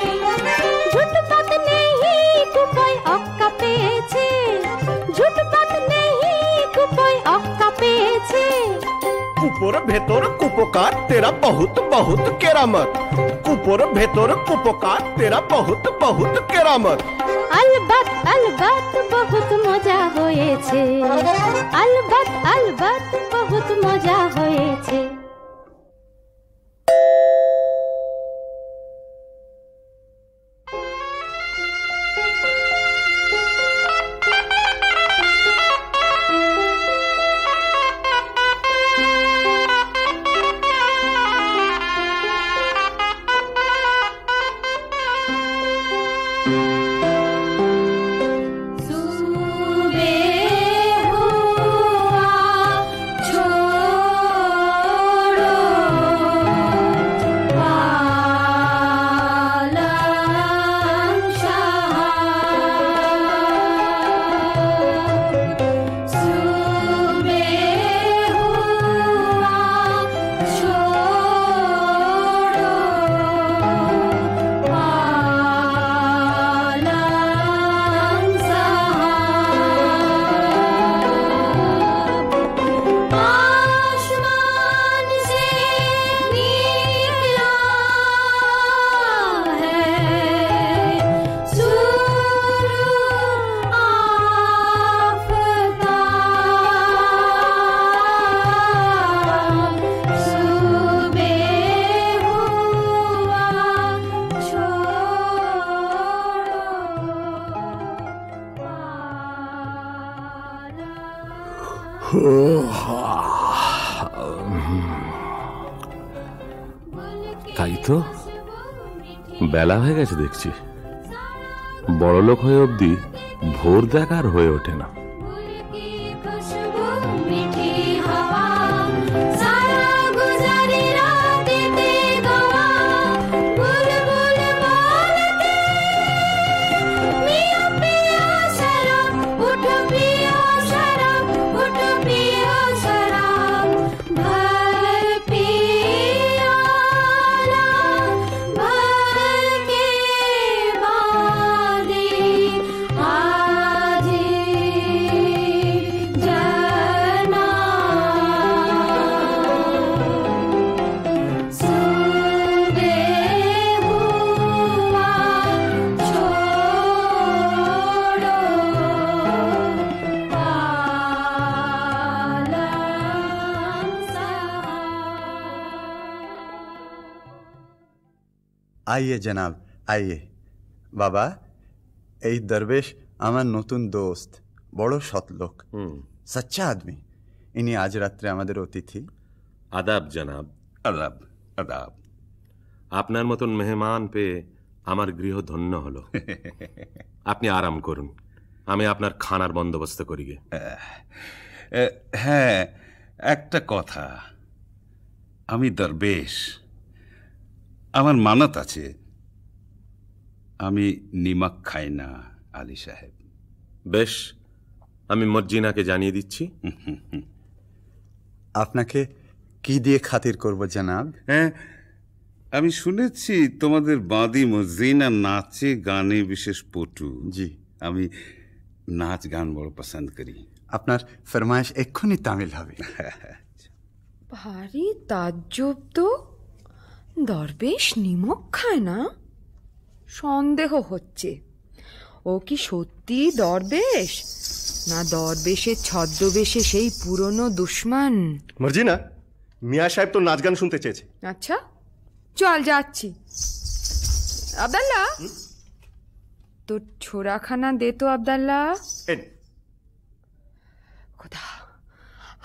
ঝুটপাত নেহি কুপোয় অক্কা পেয়েছে, ঝুটপাত নেহি কুপোয় অক্কা পেয়েছে। কুপোর ভেতর কুপোকার তেরা বহুত বহুত কেরামত, কুপোর ভেতর কুপোকার তেরা বহুত বহুত কেরামত। अलबत अलबत बहुत मजा হয়েছে, अलबत अलबत बहुत मजा হয়েছে। তাই তো, বেলা হয়ে গেছে দেখছি। বড়লোক হয়ে অবধি ভোর দেখার হয়ে ওঠে না। उठो पियो शराब, उठो पियो আইয়ে জনাব আইয়ে। বাবা, এই দরবেশ আমার নতুন দোস্ত, বড় সৎলোক, সচ্চা আদমি। ইনি আজ রাত্রে আমাদের অতিথি। আদাব জনাব। আদাব আদাব। আপনার মতন মেহমান পেয়ে আমার গৃহ ধন্য হলো। আপনি আরাম করুন, আমি আপনার খানার বন্দোবস্ত করি গে। হ্যাঁ, একটা কথা, আমি দরবেশ, আমার মানত আছে, আমি নিমক খাই না আলী সাহেব। বেশ, আমি মর্জিনাকে জানিয়ে দিচ্ছি। আপনাকে কি দিয়ে খাতির করব জনাব? হ্যাঁ, আমি শুনেছি তোমাদের বাঁদি মর্জিনা নাচে গানে বিশেষ পটু। জি, আমি নাচ গান বড় পছন্দ করি। আপনার ফরমাইশ এক্ষুনি তামিল হবে। ভারী তাজ্জব তো, দরবেশ নিমক খায় না? সন্দেহ হচ্ছে ও কি সত্যি দরবেশ, না দরবেশের ছদ্মবেশে সেই পুরনো দুশ্মন। মর্জিনা, মিয়া সাহেব তো নাচ গান শুনতে চেয়েছে। আচ্ছা, চল যাচ্ছি। আব্দাল্লাহ, তোর ছোড়াখানা দে তো আব্দাল্লাহ। খোদা,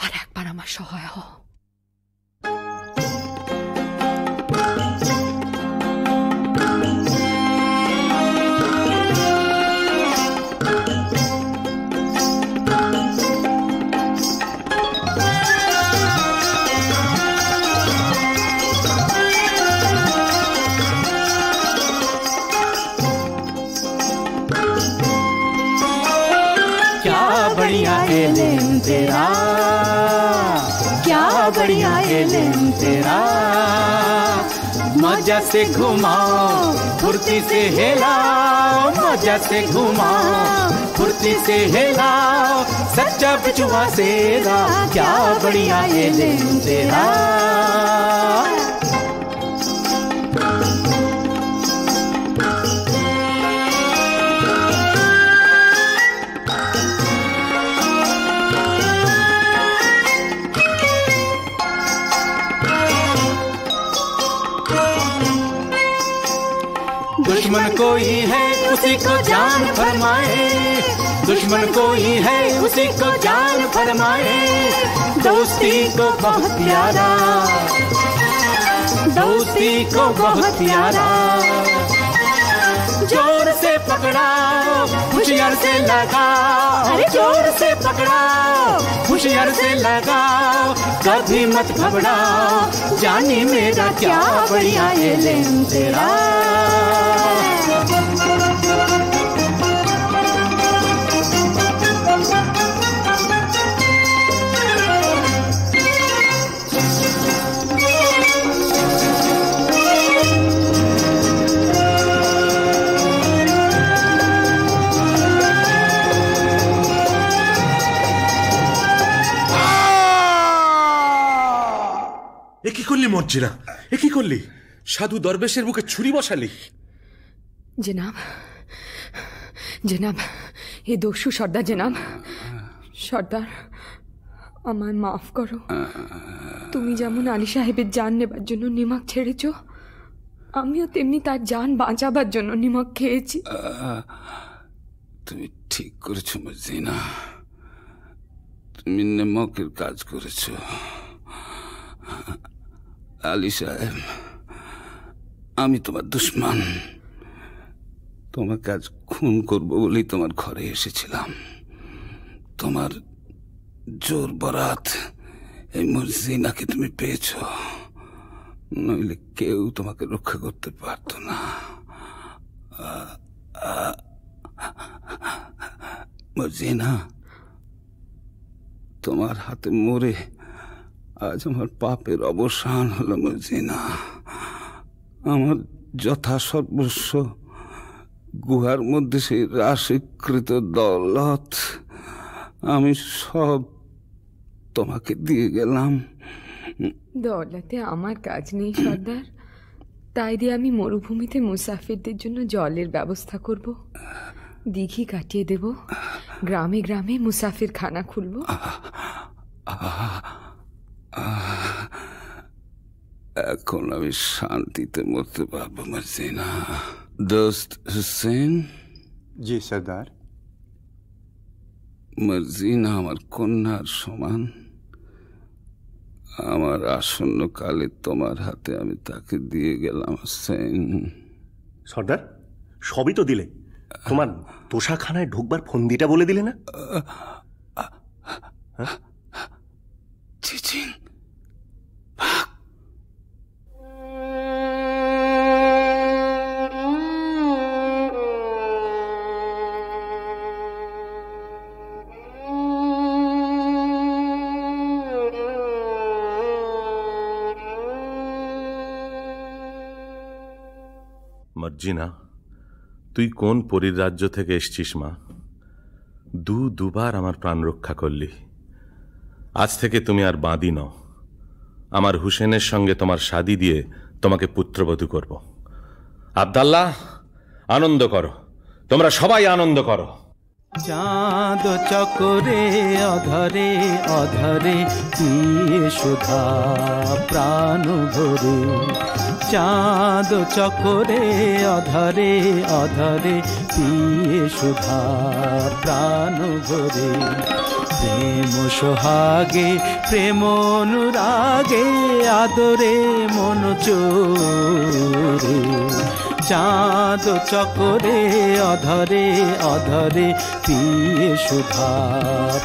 আর একবার আমার সহায় হ। बढ़िया एलेम तेरा, क्या बढ़िया एलेम तेरा, मजा से घुमाओ फुर्ती से हिलाओ, मजा से घुमाओ फुर्ती से हिलाओ, सच्चा बिचुआ सेरा, क्या बढ़िया एलेम तेरा। दुश्मन कोई है उसी को जान फरमाए, दुश्मन कोई है उसी को जान फरमाए, दोस्ती को बहुत प्यारा, दोस्ती को बहुत प्यारा, जोर से पकड़ाओ होशियार से लगाओ, जोर से पकड़ाओ होशियार से लगाओ, कभी मत घबराओ, जानी मेरा क्या बढ़िया एलेम तेरा। কি করলি মর্জিনা, এ কি করলি? সাধু দরবেশের বুকে ছুরি বসালি? জনাব, জনাব, এ দস্যু সর্দার জনাব, সর্দার আমায় মাফ করো। তুমি যেমন আলী সাহেবের জান নেবার জন্য নিমক ছেড়েছ, আমিও তেমনি তার জান বাঁচাবার জন্য নিমক খেয়েছি। তুমি ঠিক করেছো মর্জিনা, তুমি নিমকের কাজ করেছো। আলী সাহেব, আমি তোমার দুশ্মন, তোমার কাজ খুন করবো বলেই তোমার ঘরে এসেছিলাম। তোমার জোর বরাত এই মর্জিনাকে তুমি পেয়েছ, নইলে কেউ তোমাকে রক্ষা করতে পারত না। মর্জিনা, তোমার হাতে মরে আজ আমার পাপের অবসান হলো মর্জিনা। আমার যথা সর্বস্ব গুহার মধ্যে সেই রাশিকৃত দৌলত আমি সব তোমাকে দিয়ে গেলাম। দৌলতে আমার কাজ নেই সর্দার, তাই দিয়ে আমি মরুভূমিতে মুসাফিরদের জন্য জলের ব্যবস্থা করব, দিঘি কাটিয়ে দেব, গ্রামে গ্রামে মুসাফির খানা খুলব। এখন আমি শান্তিতে মরতে পারবো মার্জিনা। দোস্ত হুসেন। জি সর্দার। মার্জিনা আমার কন্যার সমান। আমার আসন্ন কালে তোমার হাতে আমি তাকে দিয়ে গেলাম হুসেন। সর্দার, সবই তো দিলে, তোমার তোষাখানায় ঢুকবার ফন্দিটা বলে দিলে না? চিচিং মর্জিনা, তুই কোন পরীর রাজ্য থেকে এসছিস মা? দুবার আমার প্রাণ রক্ষা করলি। আজ থেকে তুমি আর বাঁদি নও। আমার হুসেনের সঙ্গে তোমার শাদী দিয়ে তোমাকে পুত্রবধূ করব। আব্দাল্লাহ, আনন্দ করো, তোমরা সবাই আনন্দ করো। চাঁদ চকরে অধরে অধরে পিয়ে সুধা প্রাণ ভরে। চাঁদ চকরে অধরে অধরে পিয়ে সুধা প্রাণ ভরে। প্রেম সোহাগে প্রেম অনুরাগে আদরে মন চোরে। চাঁদ চকরে অধরে অধরে পিয়ে সুধা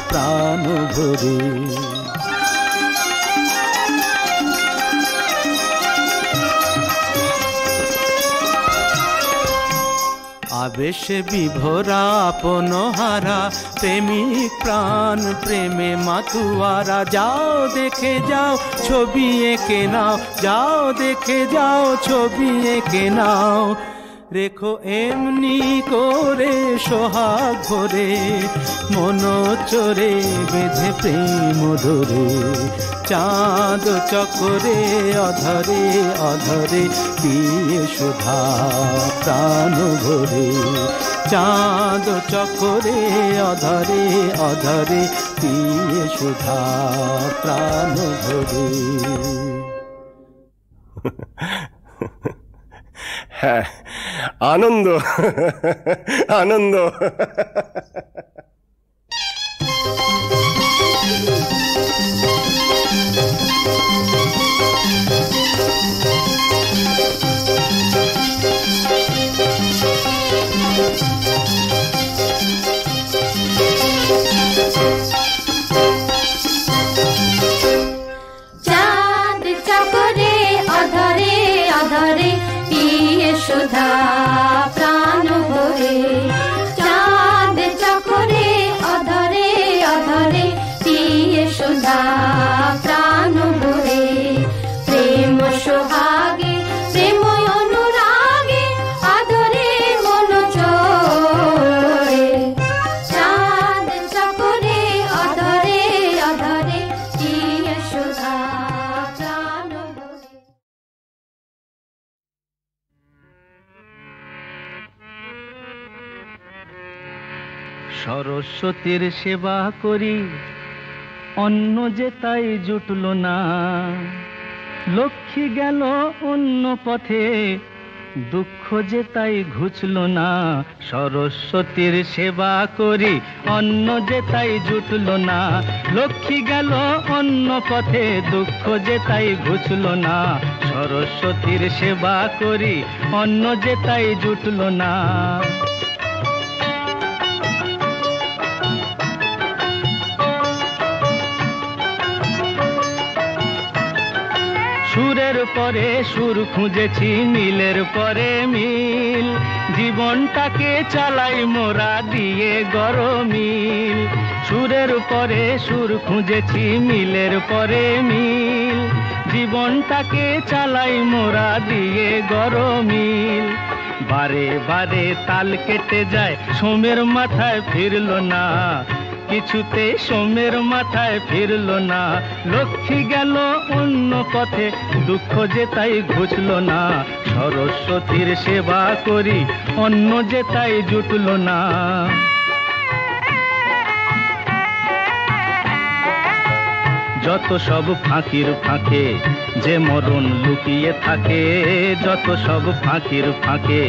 প্রাণ ভরে। আবেশে বিভোরা আপন হারা প্রেমিক প্রাণ প্রেমে মাতুয়ারা। যাও দেখে যাও ছবি এঁকে নাও, যাও দেখে যাও ছবি এঁকে নাও। রেখো এমনি করে সোহাগ ভরে মন চোরে বেঁধে প্রেম ধরে। চাঁদ চকরে অধরে অধরে পিয়ে সুধা প্রাণ ভরে। চাঁদ চকরে অধরে অধরে পিয়ে সুধা প্রাণ ভরে। হ্যাঁ, আনন্দ আনন্দ। চাঁদ চকরে অধরে অধরে পিয়ে সুধা প্রাণ ভরে। চাঁদ চকরে অধরে অধরে পিয়ে সুধা প্রাণ ভরে। প্রেম সোহাগে প্রেম অনুরাগে আদরে মন চোরে। চাঁদ চকরে অধরে অধরে পিয়ে সুধা প্রাণ ভরে। সরস্বতীর সেবা করি অন্য যে তাই জুটল না। লক্ষ্মী গেল অন্য পথে দুঃখ যে তাই ঘুচল না। সরস্বতীর সেবা করি অন্য যে তাই জুটল না। লক্ষ্মী গেল অন্য পথে দুঃখ যে তাই ঘুচল না। সরস্বতীর সেবা করি অন্য যে তাই জুটল না। সুরের পরে সুর খুঁজেছি, মিলের পরে মিল। জীবনটাকে চালাই মোরা দিয়ে গরমিল। সুরের পরে সুর খুঁজেছি, মিলের পরে মিল। জীবনটাকে চালাই মোরা দিয়ে গরমিল। বারে বারে তাল কেটে যায়, সোমের মাথায় ফিরল না। কিছুতে সোমের মাথায় ফিরল না। লক্ষ্মী গেল অন্য পথে দুঃখ যে তাই ঘুচল না। সরস্বতীর সেবা করি অন্য যে তাই জুটল না। যত সব ফাঁকির ফাঁকে যে মরণ লুকিয়ে থাকে, যত সব ফাঁকির ফাঁকে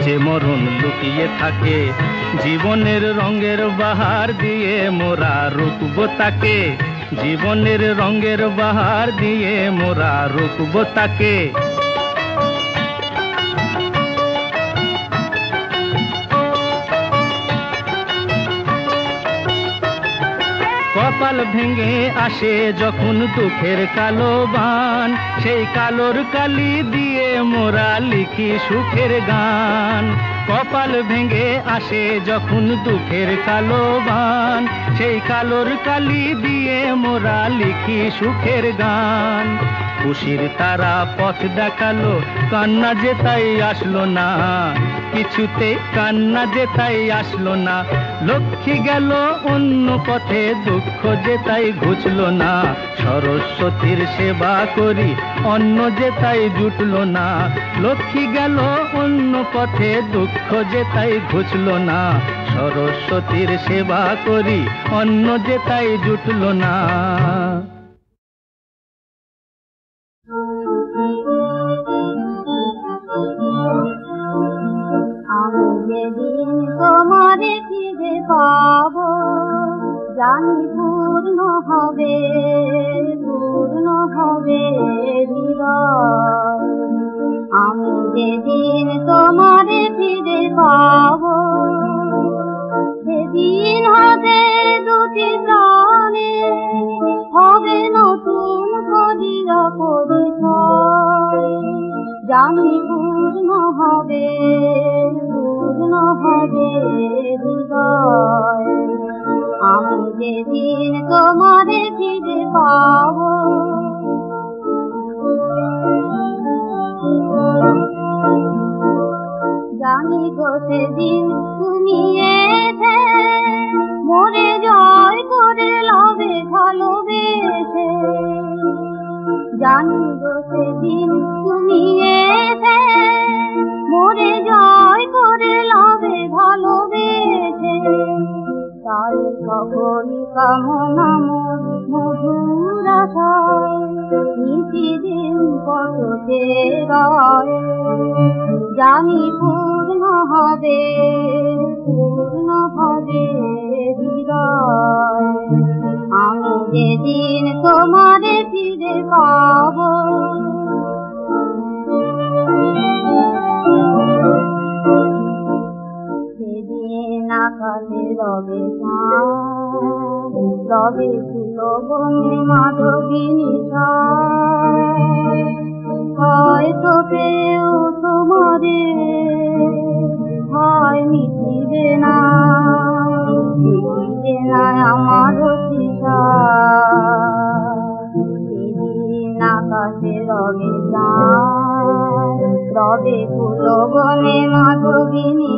যে মরণ লুকিয়ে থাকে, জীবনের রঙের বাহার দিয়ে মোরা রুকবো তাকে, জীবনের রঙের বাহার দিয়ে মোরা রুকবো তাকে। কপাল ভেঙে আসে যখন দুঃখের কালো বান, সেই কালোর কালি দিয়ে মোরা লিখি সুখের গান। কপাল ভেঙে আসে যখন দুঃখের কালো বান, সেই কালোর কালি দিয়ে মোরা লিখি সুখের গান। খুশির তারা পথ দেখালো, কান্না যে তাই আসলো না, কিছুতে কান্না যে তাই আসলো না। লক্ষ্মী গেল অন্য পথে, দুঃখ যে তাই ঘুচলো না। সরস্বতীর সেবা করি, অন্ন যে তাই জুটলো না। লক্ষ্মী গেল অন্য পথে, দুঃখ যে তাই ঘুচলো না। সরস্বতীর সেবা করি, অন্ন যে তাই জুটলো না। আমি যেদিন তোমারে ফিরে পাবো, জানি পূর্ণ হবে হৃদয়। আমি যেদিন তোমারে ফিরে পাবো, সেদিন হতে দুটি প্রাণে হবে নতুন করিয়া পরিচয়। জানি পূর্ণ হবে হৃদয়। আমি যেদিন তোমারে ফিরে পাবো, জানি গো সেদিন তুমি এসে মোরে জয় করে লবে ভালোবেসে। জানি গো সেদিন তুমি এসে মোরে জয় করে লবে ভালোবেসে। তাই সকল কামনা মধুর আশায় নিতিদিন পথে রয়। জানি পূর্ণ হবে হৃদয়। আমি যেদিন তোমারে ফিরে পাবো, সেদিন আকাশে রবে রবে ফুল বনে মাধবিনী হয়তো পেও তোমারে হয় মিটিবে না আমার তৃষা। সেদিন আকাশে রবে রবে ফুল বনে মাধবিনী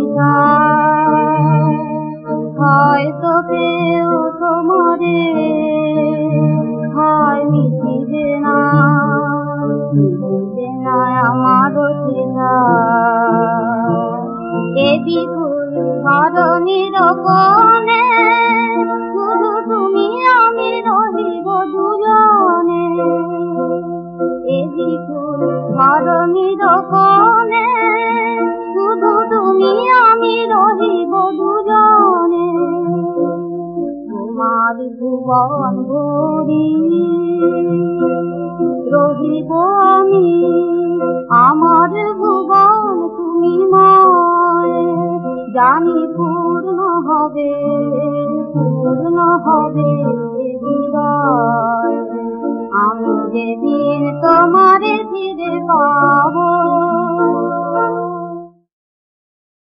হয়তো পেও তোমারে হয় মিটিবে না আমার তৃষা। এ বিপুল ধরণীর কোণে শুধু তুমি আমি রহিব দুজনে। এ বিপুল ধরণীর কোণে শুধু তুমি আমি রহিব দুজনে। তোমার ভুবন ভরি রহিব আমি, আমার ভুবন তুমি ময়। জানি পূর্ণ হবে হৃদয়। আমি যেদিন তোমারে ফিরে পাবো,